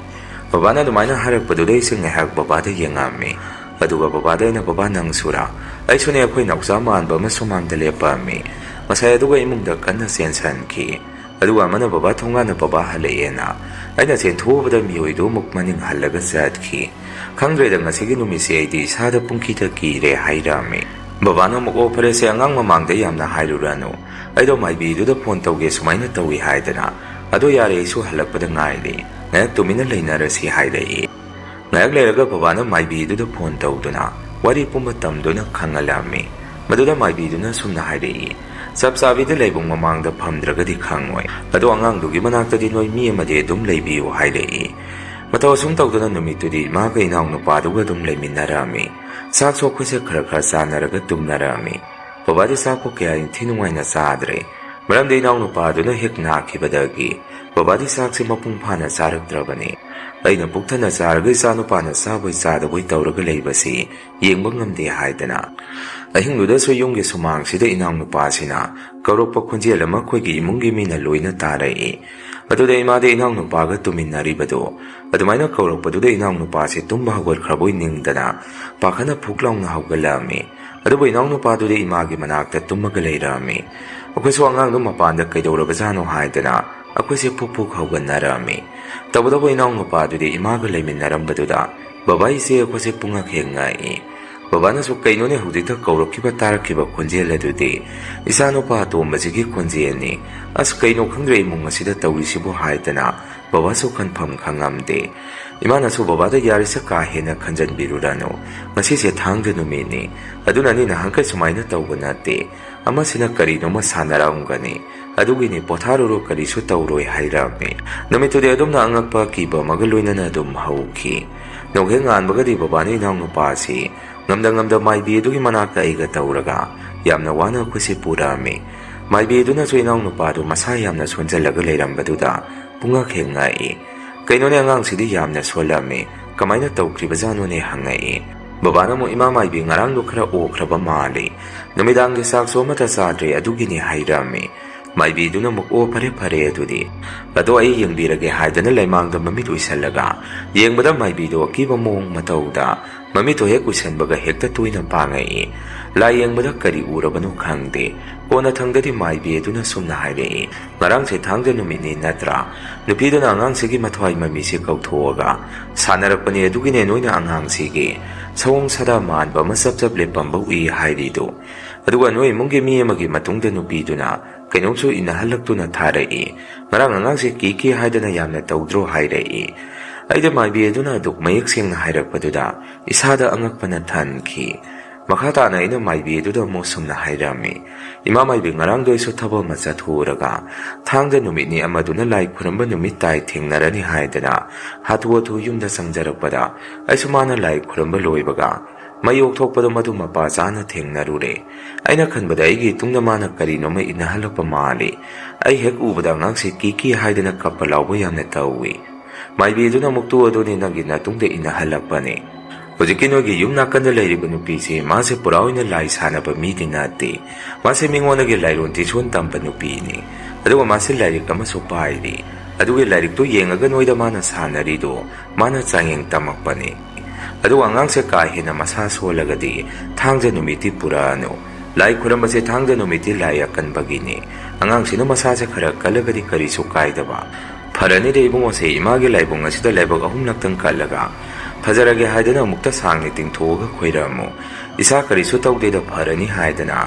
ꯕꯕꯥꯅ ꯑꯗꯨꯃꯥꯏꯅ ꯍꯥꯏꯔꯛꯄꯗꯨꯗ ꯑꯩꯁꯦ ꯉꯥꯏꯍꯥꯛ ꯕꯕꯥꯗ ꯌꯦꯡꯉꯛꯑꯝꯃꯤ꯫ ꯑꯗꯨꯒ ꯕꯕꯥꯗ ꯑꯩꯅ ꯕꯕꯥ ꯅꯪꯁꯨꯔꯥ ꯑꯩꯁꯨꯅꯦ ꯑꯩꯈꯣꯏ ꯅꯥꯎꯆꯥ ꯃꯥꯟꯕ ꯑꯃ ꯁꯨꯃꯥꯡꯗ ꯂꯦꯞꯄꯝꯃꯤ ꯉꯁꯥꯏ ꯑꯗꯨꯒ ꯏꯃꯨꯡꯗ ꯀꯟꯅ ꯆꯦꯟꯁꯟꯈꯤ ꯑꯗꯨꯒ ꯑꯃꯅ ꯕꯕꯥ ꯊꯣꯡꯒꯥꯟꯗ ꯕꯕꯥ ꯍꯜꯂꯛꯑꯦꯅ ꯑꯩꯅ ꯆꯦꯟꯊꯣꯛꯎꯕꯗ ꯃꯤꯑꯣꯏꯗꯨ ꯑꯃꯨꯛ ꯃꯅꯤꯡ ꯍꯜꯂꯒ ꯆꯠꯈꯤ ꯈꯪꯗ꯭ꯔꯦꯗ ꯉꯁꯤꯒꯤ ꯅꯨꯃꯤꯠꯁꯦ ꯑꯩꯗꯤ ꯏꯁꯥꯗ ꯄꯨꯡꯀꯤꯗ ꯀꯤꯔꯦ ꯍꯥꯏꯔꯝꯃꯤ ꯕꯕꯥꯅ ꯑꯃꯨꯛ ꯑꯣ ꯐꯔꯦꯁꯦ ꯑꯉꯥꯡ ꯃꯃꯥꯡꯗ ꯌꯥꯝꯅ ꯍꯥꯏꯔꯨꯔꯅꯨ ꯑꯩꯗꯣ ꯃꯥꯏꯕꯤꯗꯨꯗ ꯐꯣꯟ ꯇꯧꯒꯦ ꯁꯨꯃꯥꯏꯅ ꯇꯧꯏ ꯍꯥꯏꯗꯅ ꯑꯗꯣ ꯌꯥꯔꯦ ꯑꯩꯁꯨ ꯍꯜꯂꯛꯄꯗ ꯉꯥꯏꯔꯤ ꯉꯥꯏꯍꯥꯛ ꯇꯨꯃꯤꯟꯅ ꯂꯩꯅꯔꯁꯤ ꯍꯥꯏꯔꯛꯏ ꯉꯥꯏꯍꯥꯛ ꯂꯩꯔꯒ ꯕꯕꯥꯅ ꯃꯥꯏꯕꯤꯗꯨꯗ ꯐꯣꯟ ꯇꯧꯗꯨꯅ ꯋꯥꯔꯤ ꯄꯨꯝꯕ ꯇꯝꯗꯨꯅ ꯈꯪꯍꯜꯂꯝꯃꯤ ꯃꯗꯨꯗ ꯃꯥꯏꯕꯤꯗꯨꯅ ꯁꯨꯝꯅ ꯍꯥꯏꯔꯛꯏ ꯆꯞ ꯆꯥꯕꯤꯗ ꯂꯩꯕꯨꯡ ꯃꯃꯥꯡꯗ ꯐꯝꯗ꯭ꯔꯒꯗꯤ ꯈꯪꯉꯣꯏ ꯑꯗꯣ ꯑꯉꯥꯡꯗꯨꯒꯤ ꯃꯅꯥꯛꯇꯗꯤ ꯅꯣꯏ ꯃꯤ ꯑꯃꯗꯤ ꯑꯗꯨꯝ ꯂꯩꯕꯤꯌꯨ ꯍꯥꯏꯔꯛꯏ ꯃꯇꯧ ꯑꯁꯨꯝ ꯇꯧꯗꯨꯅ ꯅꯨꯃꯤꯠꯇꯨꯗꯤ ꯏꯃꯥꯒ ꯏꯅꯥꯎꯅꯨꯄꯥꯗꯨꯒ ꯑꯗꯨꯝ ꯂꯩꯃꯤꯟꯅꯔꯝꯃꯤ ꯆꯥꯛꯁꯨ ꯑꯩꯈꯣꯏꯁꯦ ꯈꯔ ꯈꯔ ꯆꯥꯟꯅꯔꯒ ꯇꯨꯝꯅꯔꯝꯃꯤ ꯕꯕꯥꯗꯤ ꯆꯥꯛꯄꯨ ꯀꯌꯥ ꯏꯟꯊꯤ ꯅꯨꯡꯉꯥꯏꯅ ꯆꯥꯗ꯭ꯔꯦ ꯃꯔꯝꯗꯤ ꯏꯅꯥꯎꯅꯨꯄꯥꯗꯨꯅ ꯍꯦꯛ ꯅꯥꯈꯤꯕꯗꯒꯤ ꯕꯕꯥꯗꯤ ꯆꯥꯛꯁꯦ ꯃꯄꯨꯡ ꯐꯥꯅ ꯆꯥꯔꯛꯇ꯭ꯔꯕꯅꯤ ꯑꯩꯅ ꯄꯨꯛꯊꯟꯅ ꯆꯥꯔꯒ ꯏꯆꯥꯅꯨꯄꯥꯅ ꯆꯥꯕꯣꯏ ꯆꯥꯗꯕꯣꯏ ꯇꯧꯔꯒ ꯂꯩꯕꯁꯤ ꯌꯦꯡꯕ ꯉꯝꯗꯦ ꯍꯥꯏꯗꯅ ꯑꯍꯤꯡꯗꯨꯗꯁꯨ ꯌꯨꯝꯒꯤ ꯁꯨꯃꯥꯡꯁꯤꯗ ꯏꯅꯥꯎꯅꯨꯄꯥꯁꯤꯅ ꯀꯧꯔꯛꯄ ꯈꯣꯟꯖꯦꯜ ꯑꯃ ꯑꯩꯈꯣꯏꯒꯤ ꯏꯃꯨꯡꯒꯤ ꯃꯤꯅ ꯂꯣꯏꯅ ꯇꯥꯔꯛꯏ ꯑꯗꯨꯗ ꯏꯃꯥꯗꯤ ꯏꯅꯥꯎꯅꯨꯄꯥꯒ ꯇꯨꯃꯤꯟꯅꯔꯤꯕꯗꯣ ꯑꯗꯨꯃꯥꯏꯅ ꯀꯧꯔꯛꯄꯗꯨꯗ ꯏꯅꯥꯎꯅꯨꯄꯥꯁꯤ ꯇꯨꯝꯕ ꯍꯧꯒꯠꯈ꯭ꯔꯕꯣꯏ ꯅꯤꯡꯗꯅ ꯄꯥꯈꯠꯅ ꯐꯨꯛ ꯂꯥꯎꯅ ꯍꯧꯒꯠꯂꯛꯑꯝꯃꯤ ꯑꯗꯨꯕꯨ ꯏꯅꯥꯎꯅꯨꯄꯥꯗꯨꯗꯤ ꯏꯃꯥꯒꯤ ꯃꯅꯥꯛꯇ ꯇꯨꯝꯃꯒ ꯂꯩꯔꯝꯃꯤ ꯑꯩꯈꯣꯏꯁꯨ ꯑꯉꯥꯡꯗꯨ ꯃꯄꯥꯟꯗ ꯀꯩꯗꯧꯔꯕꯖꯥꯠꯅꯣ ꯍꯥꯏꯗꯅ ꯑꯩꯈꯣꯏꯁꯦ ꯐꯨꯛ ꯐꯨꯛ ꯍꯧꯒꯠꯅꯔꯝꯃꯤ ꯇꯧꯕꯇꯕꯨ ꯏꯅꯥꯎꯅꯨꯄꯥꯗꯨꯗꯤ ꯏꯃꯥꯒ ꯂꯩꯃꯤꯟꯅꯔꯝꯕꯗꯨꯗ ꯕꯕꯥ ꯏꯆꯦ ꯑꯩꯈꯣꯏꯁꯦ ꯄꯨꯡꯉꯛ ꯍꯦꯛ ꯉꯛꯏ ꯕꯕꯥꯅꯁꯨ ꯀꯩꯅꯣꯅꯦ ꯍꯧꯖꯤꯛꯇ ꯀꯧꯔꯛꯈꯤꯕ ꯇꯥꯔꯛꯈꯤꯕ ꯈꯣꯟꯖꯦꯜ ꯑꯗꯨꯗꯤ ꯏꯆꯥꯅꯨꯄꯥ ꯑꯇꯣꯝꯕꯁꯤꯒꯤ ꯈꯣꯟꯖꯦꯜꯅꯤ ꯑꯁ ꯀꯩꯅꯣ ꯈꯪꯗ꯭ꯔꯦ ꯏꯃꯨꯡ ꯑꯁꯤꯗ ꯇꯧꯔꯤꯁꯤꯕꯨ ꯍꯥꯏꯗꯅ ꯕꯕꯥꯁꯨ ꯈꯟꯐꯝ ꯈꯪꯉꯝꯗꯦ ꯏꯃꯥꯅꯁꯨ ꯕꯕꯥꯗ ꯌꯥꯔꯤꯁꯦ ꯀꯥ ꯍꯦꯟꯅ ꯈꯟꯖꯟꯕꯤꯔꯨꯔꯅꯨ ꯉꯁꯤꯁꯦ ꯊꯥꯡꯖ ꯅꯨꯃꯤꯠꯅꯤ ꯑꯗꯨꯅꯅꯤ ꯅꯍꯥꯟꯈꯩ ꯁꯨꯃꯥꯏꯅ ꯇꯧꯕ ꯅꯠꯇꯦ ꯑꯃꯁꯤꯅ ꯀꯔꯤꯅꯣꯃ ꯁꯥꯟꯅꯔꯝꯒꯅꯤ ꯑꯗꯨꯒꯤꯅꯤ ꯄꯣꯊꯥꯔꯨꯔꯣ ꯀꯔꯤꯁꯨ ꯇꯧꯔꯣꯏ ꯍꯥꯏꯔꯝꯃꯤ ꯅꯨꯃꯤꯠꯇꯨꯗꯤ ꯑꯗꯨꯝꯅ ꯑꯉꯛꯄ ꯀꯤꯕ ꯑꯃꯒ ꯂꯣꯏꯅꯅ ꯑꯗꯨꯝ ꯍꯧꯈꯤ ꯅꯣꯡꯍꯦꯛ ꯉꯥꯟꯕꯒꯗꯤ ꯕꯕꯥꯅ ꯏꯅꯥꯎꯅꯨꯄꯥꯁꯤ ꯉꯝꯗ ꯃꯥꯏꯕꯤ ꯑꯗꯨꯒꯤ ꯃꯅꯥꯛꯇ ꯑꯩꯒ ꯇꯧꯔꯒ ꯌꯥꯝꯅ ꯋꯥꯅ ꯑꯩꯈꯣꯏꯁꯦ ꯄꯨꯔꯛꯑꯝꯃꯤ ꯃꯥꯏꯕꯤ ꯑꯗꯨꯅꯁꯨ ꯏꯅꯥꯎꯅꯨꯄꯥꯗꯨ ꯃꯁꯥ ꯌꯥꯝꯅ ꯁꯣꯟꯖꯜꯂꯒ ꯂꯩꯔꯝꯕꯗꯨꯗ ꯄꯨꯡꯉꯛ ꯍꯦꯛ ꯉꯛꯏ ꯀꯩꯅꯣꯅꯦ ꯑꯉꯥꯡꯁꯤꯗꯤ ꯌꯥꯝꯅ ꯁꯣꯜꯂꯝꯃꯤ ꯀꯃꯥꯏꯅ ꯇꯧꯈ꯭ꯔꯤꯕꯖꯥꯠꯅꯣꯅꯦ ꯍꯪꯉꯛꯏ ꯕꯕꯥꯅ ꯑꯃꯨꯛ ꯏꯃꯥ ꯃꯥꯏꯕꯤ ꯉꯔꯥꯡꯗꯣ ꯈꯔ ꯑꯣꯈ꯭ꯔꯕ ꯃꯥꯜꯂꯤ ꯅꯨꯃꯤꯗꯥꯡꯒꯤ ꯆꯥꯛꯁꯨ ꯑꯃꯠꯇ ꯆꯥꯗ꯭ꯔꯦ ꯑꯗꯨꯒꯤꯅꯤ ꯍꯥꯏꯔꯝꯃꯤ ꯃꯥꯏꯕꯤꯗꯨꯅ ꯑꯃꯨꯛ ꯑꯣ ꯐꯔꯦ ꯑꯗꯨꯗꯤ ꯑꯗꯣ ꯑꯩ ꯌꯦꯡꯕꯤꯔꯒꯦ ꯍꯥꯏꯗꯅ ꯂꯩꯃꯥꯡꯗ ꯃꯃꯤꯠ ꯎꯏꯁꯜꯂꯒ ꯌꯦꯡꯕꯗ ꯃꯥꯏꯕꯤꯗꯣ ꯑꯀꯤꯕ ꯃꯑꯣꯡ ꯃꯇꯧꯗ ꯃꯃꯤꯠꯇꯣ ꯍꯦꯛ ꯎꯏꯁꯟꯕꯒ ꯍꯦꯛꯇ ꯇꯣꯏꯅ ꯄꯥꯡꯉꯛꯏ ꯂꯥꯏ ꯌꯦꯡꯕꯗ ꯀꯔꯤ ꯎꯔꯕꯅꯣ ꯈꯪꯗꯦ ꯀꯣꯟꯅ ꯊꯪꯗꯗꯤ ꯃꯥꯏꯕꯤ ꯑꯗꯨꯅ ꯁꯨꯝꯅ ꯍꯥꯏꯔꯛꯏ ꯉꯔꯥꯡꯁꯦ ꯊꯥꯡꯖ ꯅꯨꯃꯤꯠꯅꯤ ꯅꯠꯇ꯭ꯔꯥ ꯅꯨꯄꯤꯗꯨꯅ ꯑꯉꯥꯡꯁꯤꯒꯤ ꯃꯊ꯭ꯋꯥꯏ ꯃꯃꯤꯁꯦ ꯀꯧꯊꯣꯛꯑꯒ ꯁꯥꯟꯅꯔꯛꯄꯅꯤ ꯑꯗꯨꯒꯤꯅꯦ ꯅꯣꯏꯅ ꯑꯉꯥꯡꯁꯤꯒꯤ ꯁꯑꯣꯡ ꯁꯥꯗꯥ ꯃꯥꯟꯕ ꯑꯃ ꯆꯞ ꯂꯦꯞꯄꯝꯕ ꯎꯏ ꯍꯥꯏꯔꯤꯗꯣ ꯑꯗꯨꯒ ꯅꯣꯏ ꯏꯃꯨꯡꯒꯤ ꯃꯤ ꯑꯃꯒꯤ ꯃꯇꯨꯡꯗ ꯅꯨꯄꯤꯗꯨꯅ ꯀꯩꯅꯣꯝꯁꯨ ꯏꯟꯅꯍꯜꯂꯛꯇꯨꯅ ꯊꯥꯔꯛꯏ ꯉꯔꯥꯡ ꯑꯉꯥꯡꯁꯦ ꯀꯤ ꯍꯥꯏꯗꯅ ꯌꯥꯝꯅ ꯇꯧꯗ꯭ꯔꯣ ꯍꯥꯏꯔꯛꯏ ꯑꯩꯗ ꯃꯥꯏꯕꯤ ꯑꯗꯨꯅ ꯑꯗꯨꯛ ꯃꯌꯦꯛ ꯁꯦꯡꯅ ꯍꯥꯏꯔꯛꯄꯗꯨꯗ ꯏꯁꯥꯗ ꯑꯉꯛꯄꯅ ꯊꯟꯈꯤ ꯃꯈꯥ ꯇꯥꯅ ꯑꯩꯅ ꯃꯥꯏꯕꯤ ꯑꯗꯨꯗ ꯑꯃꯨꯛ ꯁꯨꯝꯅ ꯍꯥꯏꯔꯝꯃꯤ ꯏꯃꯥ ꯃꯥꯏꯕꯤ ꯉꯔꯥꯡꯗꯣ ꯑꯩꯁꯨ ꯊꯕꯛ ꯑꯃ ꯆꯠꯊꯣꯛꯎꯔꯒ ꯊꯥꯡꯖ ꯅꯨꯃꯤꯠꯅꯤ ꯑꯃꯗꯨꯅ ꯂꯥꯏ ꯈꯨꯔꯝꯕ ꯅꯨꯃꯤꯠ ꯇꯥꯏ ꯊꯦꯡꯅꯔꯅꯤ ꯍꯥꯏꯗꯅ ꯍꯥꯊꯨ ꯌꯨꯝꯗ ꯆꯪꯖꯔꯛꯄꯗ ꯑꯩꯁꯨ ꯃꯥꯅ ꯂꯥꯏ ꯈꯨꯔꯝꯕ ꯂꯣꯏꯕꯒ ꯃꯌꯣꯛ ꯊꯣꯛꯄꯗꯣ ꯃꯗꯨ ꯃꯄꯥ ꯆꯥꯅ ꯊꯦꯡꯅꯔꯨꯔꯦ ꯑꯩꯅ ꯈꯟꯕꯗ ꯑꯩꯒꯤ ꯇꯨꯡꯗ ꯃꯥꯅ ꯀꯔꯤꯅꯣꯃ ꯏꯟꯅꯍꯜꯂꯛꯄ ꯃꯥꯜꯂꯤ ꯑꯩ ꯍꯦꯛ ꯎꯕꯗ ꯑꯉꯥꯡꯁꯦ ꯀꯤ ꯍꯥꯏꯗꯅ ꯀꯞꯄ ꯂꯥꯎꯕ ꯌꯥꯝꯅ ꯇꯧꯏ ꯃꯥꯏꯕꯤ ꯑꯗꯨꯅ ꯑꯃꯨꯛ ꯑꯗꯨꯅꯤ ꯅꯪꯒꯤ ꯅꯇꯨꯡꯗ ꯏꯟꯅꯍꯜꯂꯛꯄꯅꯤ ꯍꯧꯖꯤꯛꯀꯤ ꯅꯣꯏꯒꯤ ꯌꯨꯝ ꯅꯥꯀꯟꯗ ꯂꯩꯔꯤꯕ ꯅꯨꯄꯤꯁꯤ ꯃꯥꯁꯦ ꯄꯨꯔꯥ ꯑꯣꯏꯅ ꯂꯥꯏ ꯁꯥꯟꯅꯕ ꯃꯤꯗꯤ ꯅꯠꯇꯦ ꯃꯥꯁꯦ ꯃꯤꯉꯣꯟꯗꯒꯤ ꯂꯥꯏꯔꯣꯟ ꯇꯤꯁꯣꯟ ꯇꯝꯕ ꯅꯨꯄꯤꯅꯤ ꯑꯗꯨꯒ ꯃꯥꯁꯦ ꯂꯥꯏꯔꯤꯛ ꯑꯃꯁꯨ ꯄꯥꯏꯔꯤ ꯑꯗꯨꯒꯤ ꯂꯥꯏꯔꯤꯛꯇꯨ ꯌꯦꯡꯉꯒ ꯅꯣꯏꯗ ꯃꯥꯅ ꯁꯥꯟꯅꯔꯤꯗꯣ ꯃꯥꯅ ꯆꯥꯡꯌꯦꯡ ꯇꯝꯃꯛꯄꯅꯤ ꯑꯗꯨꯒ ꯑꯉꯥꯡꯁꯦ ꯀꯥ ꯍꯦꯟꯅ ꯃꯁꯥ ꯁꯣꯜꯂꯒꯗꯤ ꯊꯥꯡꯖ ꯅꯨꯃꯤꯠꯇꯤ ꯄꯨꯔꯛꯑꯅꯨ ꯂꯥꯏ ꯈꯨꯔꯝꯕꯁꯦ ꯊꯥꯡꯖ ꯅꯨꯃꯤꯠꯇꯤ ꯂꯥꯏ ꯑꯀꯟꯕꯒꯤꯅꯤ ꯑꯉꯥꯡꯁꯤꯅ ꯃꯁꯥꯁꯦ ꯈꯔ ꯀꯜꯂꯒꯗꯤ ꯀꯔꯤꯁꯨ ꯀꯥꯏꯗꯕ ꯐꯔꯅꯤꯗ ꯏꯕꯨꯡꯉꯣꯁꯦ ꯏꯃꯥꯒꯤ ꯂꯥꯏꯕꯨꯡ ꯑꯁꯤꯗ ꯂꯥꯏꯕꯛ 3ꯂꯛꯇꯪ ꯀꯠꯂꯒ ꯐꯖꯔꯒꯦ ꯍꯥꯏꯗꯅ ꯑꯃꯨꯛꯇ ꯁꯥꯡꯅ ꯇꯤꯡꯊꯣꯛꯑꯒ ꯈꯣꯏꯔꯝꯃꯨ ꯏꯁꯥ ꯀꯔꯤꯁꯨ ꯇꯧꯗꯦꯗ ꯐꯔꯅꯤ ꯍꯥꯏꯗꯅ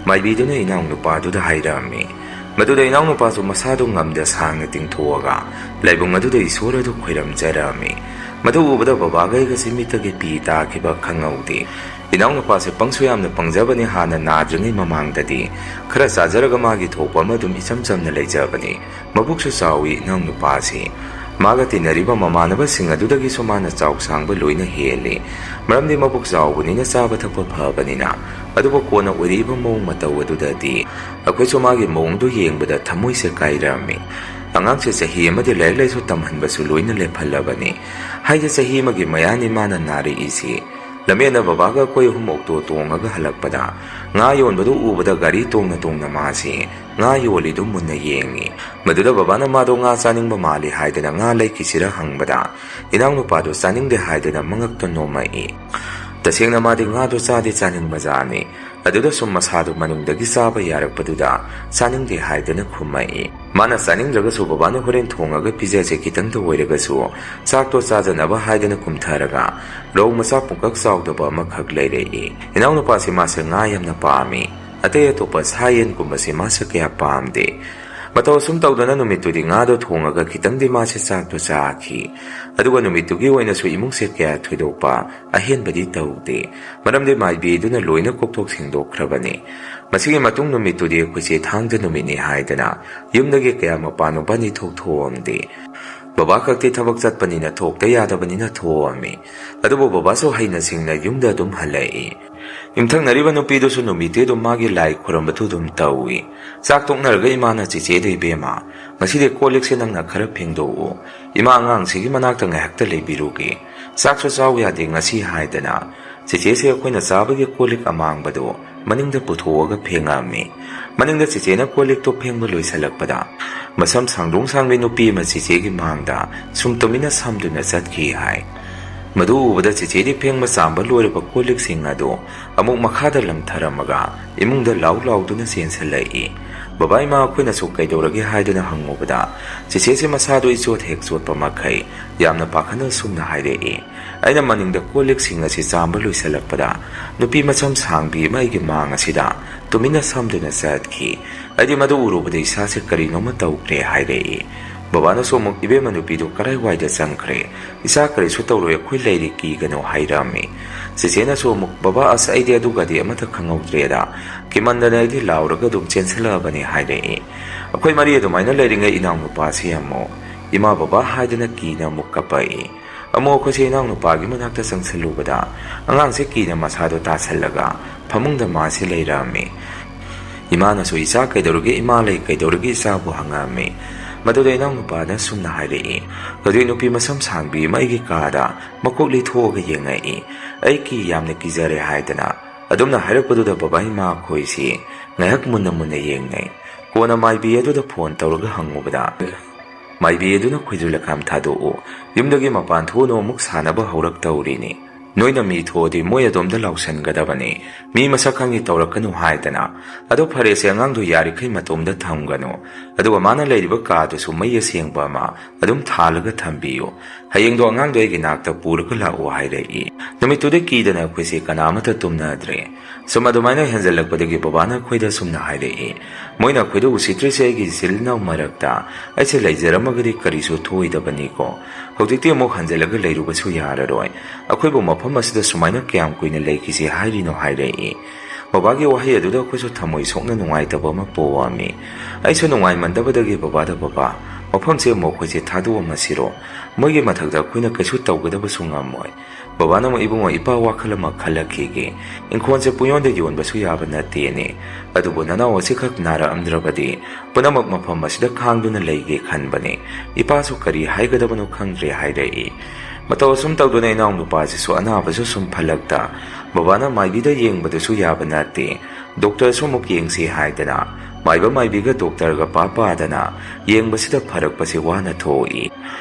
ꯃꯥꯏꯕꯤꯗꯨꯅ ꯏꯅꯥꯎꯅꯨꯄꯥꯗꯨꯗ ꯍꯥꯏꯔꯝꯃꯤ ꯃꯗꯨꯗ ꯏꯅꯥꯎꯅꯨꯄꯥꯁꯨ ꯃꯁꯥꯗꯨ ꯉꯝꯗ ꯁꯥꯡꯅ ꯇꯤꯡꯊꯣꯛꯑꯒ ꯂꯥꯏꯕꯨꯡ ꯑꯗꯨꯗ ꯏꯁꯣꯔ ꯑꯗꯨ ꯈꯣꯏꯔꯝꯖꯔꯝꯃꯤ ꯃꯗꯨ ꯎꯕꯗ ꯕꯕꯥꯒ ꯑꯩꯒꯁꯤ ꯃꯤꯠꯇꯒꯤ ꯄꯤ ꯇꯥꯈꯤꯕ ꯈꯪꯍꯧꯗꯦ ꯏꯅꯥꯎꯅꯨꯄꯥꯁꯦ ꯄꯪꯁꯨ ꯌꯥꯝꯅ ꯄꯪꯖꯕꯅꯤ ꯍꯥꯟꯅ ꯅꯥꯗ꯭ꯔꯤꯉꯩ ꯃꯃꯥꯡꯗꯗꯤ ꯈꯔ ꯆꯥꯖꯔꯒ ꯃꯥꯒꯤ ꯊꯣꯛꯄ ꯑꯃ ꯑꯗꯨꯝ ꯏꯆꯝ ꯆꯝꯅ ꯂꯩꯖꯕꯅꯤ ꯃꯕꯨꯛꯁꯨ ꯆꯥꯎꯏ ꯏꯅꯥꯎꯅꯨꯄꯥꯁꯤ ꯃꯥꯒ ꯇꯤꯟꯅꯔꯤꯕ ꯃꯃꯥꯟꯅꯕꯁꯤꯡ ꯑꯗꯨꯗꯒꯤꯁꯨ ꯃꯥꯅ ꯆꯥꯎ ꯁꯥꯡꯕ ꯂꯣꯏꯅ ꯍꯦꯜꯂꯤ ꯃꯔꯝꯗꯤ ꯃꯕꯨꯛ ꯆꯥꯎꯕꯅꯤꯅ ꯆꯥꯕ ꯊꯛꯄ ꯐꯕꯅꯤꯅ ꯑꯗꯨꯕꯨ ꯀꯣꯟꯅ ꯑꯣꯏꯔꯤꯕ ꯃꯑꯣꯡ ꯃꯇꯧ ꯑꯗꯨꯗꯗꯤ ꯑꯩꯈꯣꯏꯁꯨ ꯃꯥꯒꯤ ꯃꯑꯣꯡꯗꯨ ꯌꯦꯡꯕꯗ ꯊꯃꯣꯏꯁꯦ ꯀꯥꯏꯔꯝꯃꯤ ꯑꯉꯥꯡꯁꯦ ꯆꯍꯤ ꯑꯃꯗꯤ ꯂꯥꯏꯔꯤꯛ ꯂꯥꯏꯁꯨ ꯇꯝꯍꯟꯕꯁꯨ ꯂꯣꯏꯅ ꯂꯦꯞꯍꯜꯂꯕꯅꯤ ꯍꯥꯏꯗꯤ ꯆꯍꯤ ꯑꯃꯒꯤ ꯃꯌꯥꯅꯤ ꯃꯥꯅ ꯅꯥꯔꯛꯏꯁꯤ ꯂꯝꯕꯦꯟꯗ ꯕꯕꯥꯒ ꯑꯩꯈꯣꯏ 3 ꯑꯣꯛꯇꯣ ꯇꯣꯡꯉꯒ ꯍꯜꯂꯛꯄꯗ ꯉꯥ ꯌꯣꯟꯕꯗꯨ ꯎꯕꯗ ꯒꯥꯔꯤ ꯇꯣꯡꯅ ꯃꯥꯁꯤ ꯉꯥ ꯌꯣꯜꯂꯤꯗꯨ ꯃꯨꯟꯅ ꯌꯦꯡꯉꯤ ꯃꯗꯨꯗ ꯕꯕꯥꯅ ꯃꯥꯗꯣ ꯉꯥ ꯆꯥꯅꯤꯡꯕ ꯃꯥꯜꯂꯤ ꯍꯥꯏꯗꯅ ꯉꯥ ꯂꯩꯈꯤꯁꯤꯔ ꯍꯪꯕꯗ ꯏꯅꯥꯎꯅꯨꯄꯥꯗꯣ ꯆꯥꯅꯤꯡꯗꯦ ꯍꯥꯏꯗꯅ ꯃꯉꯛꯇ ꯅꯣꯝꯃꯛꯏ Tasengna madi ngado chadi chaning majani aduda sum masadu manungdagi chaba yarakpaduda chaningde haidana khumai mana chaningdraga su babana horen thongaga pijaje kitang da oiraga su chakto chajanaba haidana kumtharaga rau masa pungkak chawdaba ama khak leirei inauna pasi masa nga yamna pami atay atopa sayen kumasi masa kaya pamde Mataw sum tawdana numitudi ngado thongaga kitang di masa chakto chaki aduga numitugi oina su imung se kaya thoidopa ahenbadi tawde maramde maibi duna loina kokthok singdokhrabani masigi matung numitudi kuchi thangda numini haidana yumdagi kaya mapano bani thokthomde Baba kakti thabak chatpanina thokta yadabanina thoami adubo baba so haina singna yumda dum halai imthang nariba nupido su numite dum magi lai khurambatu dum tawi chak toknarga imana chiche de bema maside kolik se nangna khara phengdo ima angang sigi manakta ngahakta leibirugi chak so chaw yade ngasi haidana chiche se khoina chabagi kolik amangbado maningda puthoga phengami maningda chiche na kolik to phengba loisalakpada masam sangdung sangbe nupi ma chiche gi mangda sumtomina samduna chatki hai Madu ubada chiche di phengma samba loiraba kolik sing ado amuk makhada lamtharamaga imungda law duna sensalai babai ma khoina su kaidoragi haiduna hangubada chiche se masado ichot hekchot pamakhai yamna pakhana sumna hairei aina maningda kolik sing asi chamba loisalakpada nupi macham sangbi mai gi mang asida tumina samduna chatki adi madu urubada isa se karino ma tawkre hairei Babana somok ibe manupido karai waida changkhre isa kare su tawroi khoi leiri ki gano hairami sisena somok baba as idea du gadi amata khangautreda kimandana idi lauraga dum chensela bani hairei akhoi mari du maina leiringa inang nu pasi amo ima baba haidana ki na mukkapai amo ko se inang nu pagi manakta sangsalubada angang se ki na masado ta sallaga phamungda ma se leirami imana so isa kaidoruge ima lei kaidoruge isa bu hangami Maduda inang nupada sumna hairei Kadui nupi masam sangbi maigi kada makokli thoga yengai Aiki yamna kizare haidana Adumna hairakpaduda babai ma khoisi Ngayak munna munna yengai Kona maibi aduda phone tawraga hangubada Maibi aduna khujulakam thadoo Yumdagi mapan thono muk sanaba haurak tawrini Noina mi thodi moya domda lausan gadabani mi masakangi tawrakanu haidana ado phare se angang du yari khai matomda thamgano ado mana leiriba ka du sumai sengba ma adum thalaga thambiyo hayeng do angang do egi nakta purka la o hairei nami tude ki dana khwese kanamata tumna dre suma do maina henjalak padagi babana khoida sumna hairei moina khoido usitri se egi silna marakta aise leijaramagari karisu thoidabani ko hojikti mo hanjalaga leiruba su yararoi akhoibo mafam asida sumaina kyam kuina leikisi hairino hairei babagi wahi aduda khoisu thamoi sokna nungaitaba ma powami aisu nungai mandabadagi babada baba mafam se mo khoise thadu masiro moigi mathakda kuina kaisu tawgadaba sungamoi babana mo ibungo ipa wakhalama khalakige inkhonse puyonde yon basu yaba natene adubo nana wasikak nara amdrabadi punamak mafam asida khangduna leige khanbane ipa su kari haigadabano khangre hairei Mataw sum tawduna inang nupa si su anabasu sum phalakta babana maibida yengbadasu yaba nate doctor sumuk yengsi haidana maiba maibiga doctor ga papadana yengbasida pharakpasi wana thoi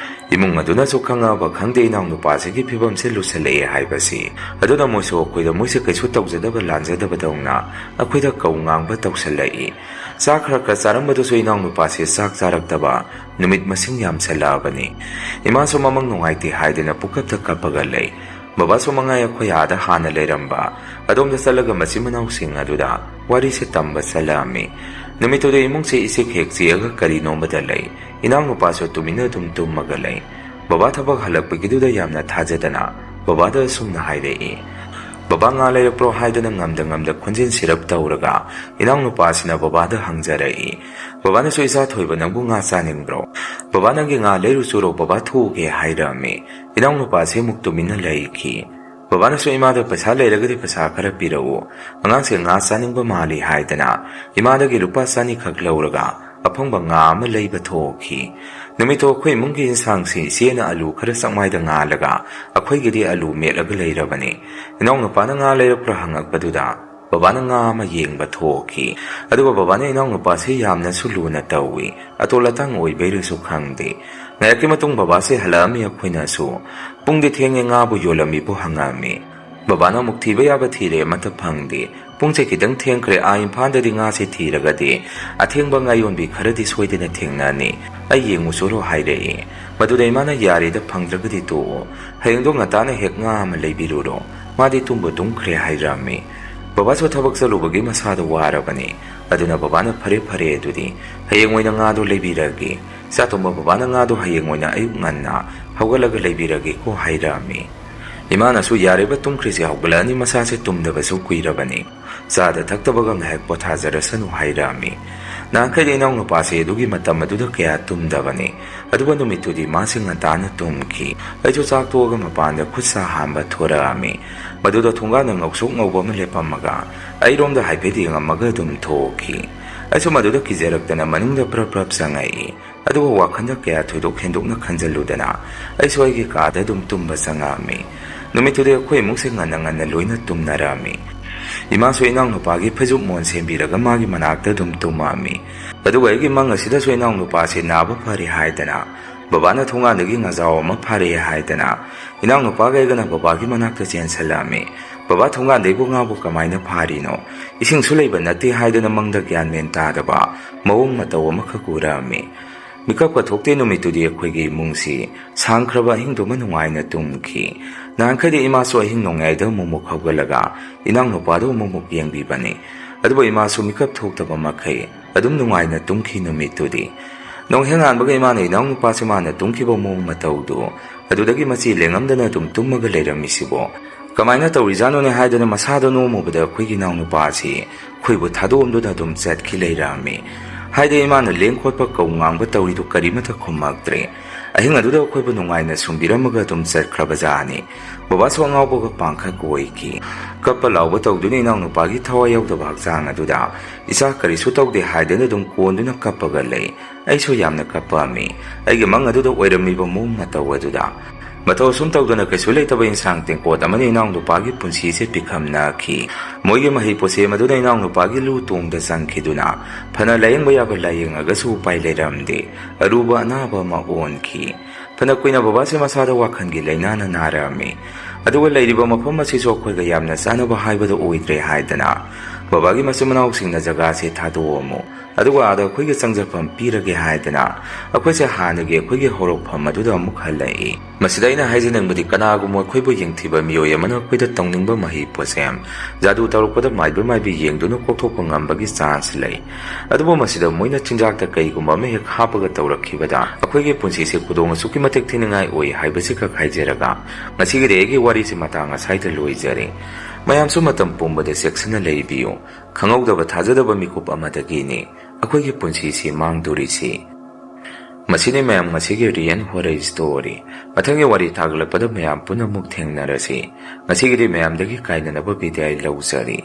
imung aduna su khangaba khangde inang nupa si gi phibam se lusalei haibasi aduna moiso khoida moise kaisu tawjadaba lanjadaba dawna akhoida kaungangba tawsalai Sakhra ka sarambadu su inang nupa si sak charaktaba numit masing yam salabani ima so mamang nungaiti haidana pukapta kapagalai baba so mangaya khoyada hana leiramba adomda salaga masimanau sing aduda wari se tamba salami numitude imung se isik hekchi aga kari nomadalai inang nupa so tumina tum magalai baba thabak halakpagiduda yamna thajadana baba da sumna hairei Baba nga leirapro haidana ngamda khunjin sirap tawraga inang nupa sina baba da hangjarai baba na so isa thoiba nangbu nga chaningbro baba nangi nga leiru churo baba thoge hairami inang nupa se muktumina leiki baba na so ima da pasa leiragadi pasa khara pirau angang se nga chaningba mali haidana ima da gi rupa chani khak lauraga aphangba nga ama leiba thoki numito khoi mungi insang si siena alu khara sangmai da nga laga akhoi gidi alu melaga leirabani inong nupa na nga leirapra hangak paduda baba na nga ma yengba thoki aduba baba na inong nupa se yamna suluna tawi atolatang oi beiru su khangde ngayaki matung baba se halami akhoina su pungde thenge nga bu yolami bu hangami ꯕꯕꯥꯅ ꯑꯃꯨꯛ ꯊꯤꯕ ꯌꯥꯕ ꯊꯤꯔꯦ ꯑꯃꯠꯇ ꯐꯪꯗꯦ ꯄꯨꯡꯁꯦ ꯈꯤꯇꯪ ꯊꯦꯡꯈ꯭ꯔꯦ ꯏꯝꯐꯥꯜꯗꯗꯤ ꯉꯥꯁꯦ ꯊꯤꯔꯒꯗꯤ ꯑꯊꯦꯡꯕ ꯉꯥ ꯌꯣꯟꯕꯤ ꯈꯔꯗꯤ ꯁꯣꯏꯗꯅ ꯊꯦꯡꯅꯅꯤ ꯑꯩ ꯌꯦꯡꯉꯨꯆꯣꯔꯣ ꯍꯥꯏꯔꯛꯏ ꯃꯗꯨꯗ ꯏꯃꯥꯅ ꯌꯥꯔꯦꯗ ꯐꯪꯗ꯭ꯔꯒꯗꯤ ꯇꯣꯛꯑꯣ ꯍꯌꯦꯡꯗꯣ ꯉꯟꯇꯥꯅ ꯍꯦꯛ ꯉꯥ ꯑꯃ ꯂꯩꯕꯤꯔꯨꯔꯣ ꯃꯥꯗꯤ ꯇꯨꯝꯕ ꯇꯨꯝꯈ꯭ꯔꯦ ꯍꯥꯏꯔꯝꯃꯤ ꯕꯕꯥꯁꯨ ꯊꯕꯛ ꯆꯠꯂꯨꯕꯒꯤ ꯃꯁꯥꯗꯣ ꯋꯥꯔꯕꯅꯤ ꯑꯗꯨꯅ ꯕꯕꯥꯅ ꯐꯔꯦ ꯑꯗꯨꯗꯤ ꯍꯌꯦꯡ ꯑꯣꯏꯅ ꯉꯥꯗꯣ ꯂꯩꯕꯤꯔꯒꯦ ꯆꯥꯇꯣꯝꯕ ꯕꯕꯥꯅ ꯉꯥꯗꯣ ꯍꯌꯦꯡ ꯑꯣꯏꯅ ꯑꯌꯨꯛ ꯉꯟꯅ ꯍꯧꯒꯠꯂꯒ ꯂꯩꯕꯤꯔꯒꯦꯀꯣ ꯍꯥꯏꯔꯝꯃꯤ ꯏꯃꯥꯅꯁꯨ ꯌꯥꯔꯤꯕ ꯇꯨꯝꯈ꯭ꯔꯤꯁꯦ ꯍꯧꯒꯠꯂꯛꯑꯅꯤ ꯃꯁꯥꯁꯦ ꯇꯨꯝꯗꯕꯁꯨ ꯀꯨꯏꯔꯕꯅꯤ ꯆꯥꯗ ꯊꯛꯇꯕꯒ ꯉꯥꯏꯍꯥꯛ ꯄꯣꯊꯥꯖꯔꯁꯅꯨ ꯍꯥꯏꯔꯝꯃꯤ ꯅꯍꯥꯟꯈꯩꯗꯤ ꯏꯅꯥꯎꯅꯨꯄꯥꯁꯦ ꯑꯗꯨꯒꯤ ꯃꯇꯝ ꯑꯗꯨꯗ ꯀꯌꯥ ꯇꯨꯝꯗꯕꯅꯤ ꯑꯗꯨꯒ ꯅꯨꯃꯤꯠꯇꯨꯗꯤ ꯃꯥꯁꯦ ꯉꯟꯇꯥꯅ ꯇꯨꯝꯈꯤ ꯑꯩꯁꯨ ꯆꯥꯛ ꯇꯣꯛꯑꯒ ꯃꯄꯥꯟꯗ ꯈꯨꯠ ꯁꯥ ꯍꯥꯝꯕ ꯊꯣꯔꯛꯑꯝꯃꯤ ꯃꯗꯨꯗ ꯊꯣꯡꯒꯥꯟꯗ ꯉꯧꯁꯣꯛ ꯉꯧꯕ ꯑꯃ ꯂꯦꯞꯄꯝꯃꯒ ꯑꯩꯔꯣꯝꯗ ꯍꯥꯏꯐꯦꯠ ꯌꯦꯡꯉꯝꯃꯒ ꯑꯗꯨꯝ ꯊꯣꯛꯈꯤ ꯑꯩꯁꯨ ꯃꯗꯨꯗ ꯀꯤꯖꯔꯛꯇꯅ ꯃꯅꯨꯡꯗ ꯄ꯭ꯔꯞ ꯆꯪꯉꯛꯏ ꯑꯗꯨꯒ ꯋꯥꯈꯜꯗ ꯀꯌꯥ ꯊꯣꯏꯗꯣꯛ ꯍꯦꯟꯗꯣꯛꯅ ꯈꯟꯖꯜꯂꯨꯗꯅ ꯑꯩꯁꯨ ꯑꯩꯒꯤ ꯀꯥꯗ ꯑꯗꯨꯝ ꯇꯨꯝꯕ ꯆꯪꯉꯛꯑꯝꯃꯤ ꯅꯨꯃꯤꯠꯇꯨꯗꯤ ꯑꯩꯈꯣꯏ ꯏꯃꯨꯡꯁꯦ ꯉꯟꯅ ꯂꯣꯏꯅ ꯇꯨꯝꯅꯔꯝꯃꯤ ꯏꯃꯥꯁꯨ ꯏꯅꯥꯎꯅꯨꯄꯥꯒꯤ ꯐꯩꯖꯨꯞ ꯃꯣꯟ ꯁꯦꯝꯕꯤꯔꯒ ꯃꯥꯒꯤ ꯃꯅꯥꯛꯇ ꯑꯗꯨꯝ ꯇꯨꯝꯃꯝꯃꯤ ꯑꯗꯨꯒ ꯑꯩꯒꯤ ꯃꯪ ꯑꯁꯤꯗꯁꯨ ꯏꯅꯥꯎꯅꯨꯄꯥꯁꯦ ꯅꯥꯕ ꯐꯔꯦ ꯍꯥꯏꯗꯅ ꯕꯕꯥꯅ ꯊꯣꯡꯒꯥꯟꯗꯒꯤ ꯉꯥꯖꯥꯎ ꯑꯃ ꯐꯥꯔꯛꯑꯦ ꯍꯥꯏꯗꯅ ꯏꯅꯥꯎꯅꯨꯄꯥꯒ ꯑꯩꯒꯅ ꯕꯕꯥꯒꯤ ꯃꯅꯥꯛꯇ ꯆꯦꯟꯁꯜꯂꯛꯑꯝꯃꯤ ꯕꯕꯥ ꯊꯣꯡꯒꯥꯟꯗꯩꯕꯨ ꯉꯥꯕꯨ ꯀꯃꯥꯏꯅ ꯐꯥꯔꯤꯅꯣ ꯏꯁꯤꯡꯁꯨ ꯂꯩꯕ ꯅꯠꯇꯦ ꯍꯥꯏꯗꯅ ꯃꯪꯗ ꯒ꯭ꯌꯥꯟ ꯃꯦꯟ ꯇꯥꯗꯕ ꯃꯑꯣꯡ ꯃꯇꯧ ꯑꯃꯈꯛ ꯎꯔꯛꯑꯝꯃꯤ ꯃꯤꯀꯞꯀ ꯊꯣꯛꯇꯦ ꯅꯨꯃꯤꯠꯇꯨꯗꯤ ꯑꯩꯈꯣꯏꯒꯤ ꯏꯃꯨꯡꯁꯤ ꯁꯥꯡꯈ꯭ꯔꯕ ꯑꯍꯤꯡꯗꯨꯃ ꯅꯨꯡꯉꯥꯏꯅ ꯇꯨꯝꯈꯤ ꯅꯍꯥꯟꯈꯩꯗꯤ ꯏꯃꯥꯁꯨ ꯑꯍꯤꯡ ꯅꯣꯡꯌꯥꯏꯗ ꯑꯃꯨꯛ ꯍꯧꯒꯠꯂꯒ ꯏꯅꯥꯎꯅꯨꯄꯥꯗꯨ ꯑꯃꯨꯛ ꯌꯦꯡꯕꯤꯕꯅꯤ ꯑꯗꯨꯕꯨ ꯏꯃꯥꯁꯨ ꯃꯤꯀꯞ ꯊꯣꯛꯇꯕ ꯃꯈꯩ ꯑꯗꯨꯝ ꯅꯨꯡꯉꯥꯏꯅ ꯇꯨꯝꯈꯤ ꯅꯨꯃꯤꯠꯇꯨꯗꯤ ꯅꯣꯡꯍꯦꯛ ꯉꯥꯟꯕꯒ ꯏꯃꯥꯅ ꯏꯅꯥꯎꯅꯨꯄꯥꯁꯦ ꯃꯥꯅ ꯇꯨꯝꯈꯤꯕ ꯃꯑꯣꯡ ꯃꯇꯧꯗꯨ ꯑꯗꯨꯗꯒꯤ ꯃꯆꯤ ꯂꯦꯡꯉꯝꯗꯅ ꯑꯗꯨꯝ ꯇꯨꯝꯃꯒ ꯂꯩꯔꯝꯃꯤꯁꯤꯕꯣ ꯀꯃꯥꯏꯅ ꯇꯧꯔꯤꯖꯥꯠꯅꯣꯅꯦ ꯍꯥꯏꯗꯅ ꯃꯁꯥꯗꯣ ꯅꯣꯡꯃꯨꯕꯗ ꯑꯩꯈꯣꯏꯒꯤ ꯏꯅꯥꯎꯅꯨꯄꯥꯁꯤ ꯑꯩꯈꯣꯏꯕꯨ ꯊꯥꯗꯣꯛꯑꯝꯗꯨꯅ ꯑꯗꯨꯝ ꯆꯠꯈꯤ ꯂꯩꯔꯝꯃꯤ ꯍꯥꯏꯗꯤ ꯏꯃꯥꯅ ꯂꯦꯡ ꯈꯣꯠꯄ ꯀꯧ ꯉꯥꯡꯕ ꯇꯧꯔꯤꯗꯨ ꯀꯔꯤꯃꯠꯇ ꯈꯨꯝꯃꯛꯇ꯭ꯔꯦ ꯑꯍꯤꯡ ꯑꯗꯨꯗ ꯑꯩꯈꯣꯏꯕꯨ ꯅꯨꯡꯉꯥꯏꯅ ꯁꯨꯝꯕꯤꯔꯝꯃꯒ ꯑꯗꯨꯝ ꯆꯠꯈ꯭ꯔꯕꯖꯥꯠꯅꯤ ꯕꯕꯥꯁꯨ ꯑꯉꯥꯎꯕꯒ ꯄꯥꯡꯈꯛ ꯑꯣꯏꯈꯤ ꯀꯞꯄ ꯂꯥꯎꯕ ꯇꯧꯗꯨꯅ ꯏꯅꯥꯎꯅꯨꯄꯥꯒꯤ ꯊꯋꯥꯏ ꯌꯥꯎꯗꯕ ꯍꯛꯆꯥꯡ ꯑꯗꯨꯗ ꯏꯆꯥ ꯀꯔꯤꯁꯨ ꯇꯧꯗꯦ ꯍꯥꯏꯗꯅ ꯑꯗꯨꯝ ꯀꯣꯟꯗꯨꯅ ꯀꯞꯄꯒ ꯂꯩ ꯑꯩꯁꯨ ꯌꯥꯝꯅ ꯀꯞꯄꯝꯃꯤ ꯑꯩꯒꯤ ꯃꯪ ꯑꯗꯨꯗ ꯑꯣꯏꯔꯝꯃꯤꯕ ꯃꯑꯣꯡ ꯃꯇꯧ ꯑꯗꯨꯗ ꯃꯇꯧ ꯑꯁꯨꯝ ꯇꯧꯗꯅ ꯀꯩꯁꯨ ꯂꯩꯇꯕ ꯏꯟꯁꯥꯡ ꯇꯦꯡꯀꯣꯠ ꯑꯃꯅ ꯏꯅꯥꯎꯅꯨꯄꯥꯒꯤ ꯄꯨꯟꯁꯤꯁꯦ ꯄꯤꯈꯝꯅꯈꯤ ꯃꯣꯏꯒꯤ ꯃꯍꯩ ꯄꯣꯠꯁꯦ ꯃꯗꯨꯅ ꯏꯅꯥꯎꯅꯨꯄꯥꯒꯤ ꯂꯨ ꯇꯣꯡꯗ ꯆꯪꯈꯤꯗꯨꯅ ꯐꯅ ꯂꯥꯌꯦꯡꯕ ꯌꯥꯕ ꯂꯥꯌꯦꯡꯉꯒꯁꯨ ꯎꯄꯥꯏ ꯂꯩꯔꯝꯗꯦ ꯑꯔꯨꯕ ꯑꯅꯥꯕ ꯑꯃ ꯑꯣꯟꯈꯤ ꯐꯅ ꯀꯨꯏꯅ ꯕꯕꯥꯁꯦ ꯃꯁꯥꯗ ꯋꯥꯈꯜꯒꯤ ꯂꯥꯏꯅꯥꯅ ꯅꯥꯔꯝꯃꯤ ꯑꯗꯨꯒ ꯂꯩꯔꯤꯕ ꯃꯐꯝ ꯑꯁꯤꯁꯨ ꯑꯩꯈꯣꯏꯒ ꯌꯥꯝꯅ ꯆꯥꯅꯕ ꯍꯥꯏꯕꯗꯣ ꯑꯣꯏꯗ꯭ꯔꯦ ꯍꯥꯏꯗꯅ ꯕꯕꯥꯒꯤ ꯃꯆꯤꯟ ꯃꯅꯥꯎꯁꯤꯡꯅ ꯖꯒꯥꯁꯦ ꯊꯥꯗꯣꯛꯑꯝꯃꯨ ꯑꯗꯨꯒ ꯑꯥꯗ ꯑꯩꯈꯣꯏꯒꯤ ꯆꯪꯖꯐꯝ ꯄꯤꯔꯒꯦ ꯍꯥꯏꯗꯅ ꯑꯩꯈꯣꯏꯁꯦ ꯍꯥꯟꯅꯒꯤ ꯑꯩꯈꯣꯏꯒꯤ ꯍꯧꯔꯛꯐꯝ ꯑꯗꯨꯗ ꯑꯃꯨꯛ ꯍꯜꯂꯛꯏ ꯃꯁꯤꯗ ꯑꯩꯅ ꯍꯥꯏꯖꯅꯤꯡꯕꯗꯤ ꯀꯅꯥꯒꯨꯝꯕ ꯑꯩꯈꯣꯏꯕꯨ ꯌꯦꯡꯊꯤꯕ ꯃꯤꯑꯣꯏ ꯑꯃꯅ ꯑꯩꯈꯣꯏꯗ ꯇꯧꯅꯤꯡꯕ ꯃꯍꯩ ꯄꯣꯠꯁꯦꯝ ꯖꯥꯗꯨ ꯇꯧꯔꯛꯄꯗ ꯃꯥꯏꯕꯤ ꯌꯦꯡꯗꯨꯅ ꯀꯣꯛꯊꯣꯛꯄ ꯉꯝꯕꯒꯤ ꯆꯥꯟꯁ ꯂꯩ ꯑꯗꯨꯕꯨ ꯃꯁꯤꯗ ꯃꯣꯏꯅ ꯆꯤꯟꯖꯥꯛꯇ ꯀꯩꯒꯨꯝꯕ ꯑꯃ ꯍꯦꯛ ꯍꯥꯞꯄꯒ ꯇꯧꯔꯛꯈꯤꯕꯗ ꯑꯩꯈꯣꯏꯒꯤ ꯄꯨꯟꯁꯤꯁꯦ ꯈꯨꯗꯣꯡ ꯑꯁꯨꯛꯀꯤ ꯃꯇꯤꯛ ꯊꯤꯅꯤꯡꯉꯥꯏ ꯑꯣꯏ ꯍꯥꯏꯕꯁꯤ ꯈꯛ ꯍꯥꯏꯖꯔꯒ ꯉꯁꯤꯒꯤꯗꯤ ꯑꯩꯒꯤ ꯋꯥꯔꯤꯁꯤ ꯃꯇꯥꯡ ꯑꯁꯥꯏꯗ ꯂꯣꯏꯖꯔꯦ ꯃꯌꯥꯝꯁꯨ ꯃꯇꯝ ꯄꯨꯝꯕꯗ ꯆꯦꯛꯁꯤꯟꯅ ꯂꯩꯕꯤꯌꯨ ꯈꯪꯍꯧꯗꯕ ꯊꯥꯖꯗꯕ ꯃꯤꯀꯨꯞ ꯑꯃꯗꯒꯤꯅꯤ ꯑꯩꯈꯣꯏꯒꯤ ꯄꯨꯟꯁꯤꯁꯤ ꯃꯥꯡꯗꯣꯔꯤꯁꯤ ꯃꯁꯤꯅꯤ ꯃꯌꯥꯝ ꯉꯁꯤꯒꯤ ꯔꯤꯌꯦꯜ ꯍꯣꯔꯔ ꯁ꯭ꯇꯣꯔꯤ ꯃꯊꯪꯒꯤ ꯋꯥꯔꯤ ꯊꯥꯒꯠꯂꯛꯄꯗ ꯃꯌꯥꯝ ꯄꯨꯟꯅ ꯑꯃꯨꯛ ꯊꯦꯡꯅꯔꯁꯤ ꯉꯁꯤꯒꯤꯗꯤ ꯃꯌꯥꯝꯗꯒꯤ ꯀꯥꯏꯅꯅꯕ ꯕꯤꯗꯥꯏ ꯂꯧꯖꯔꯤ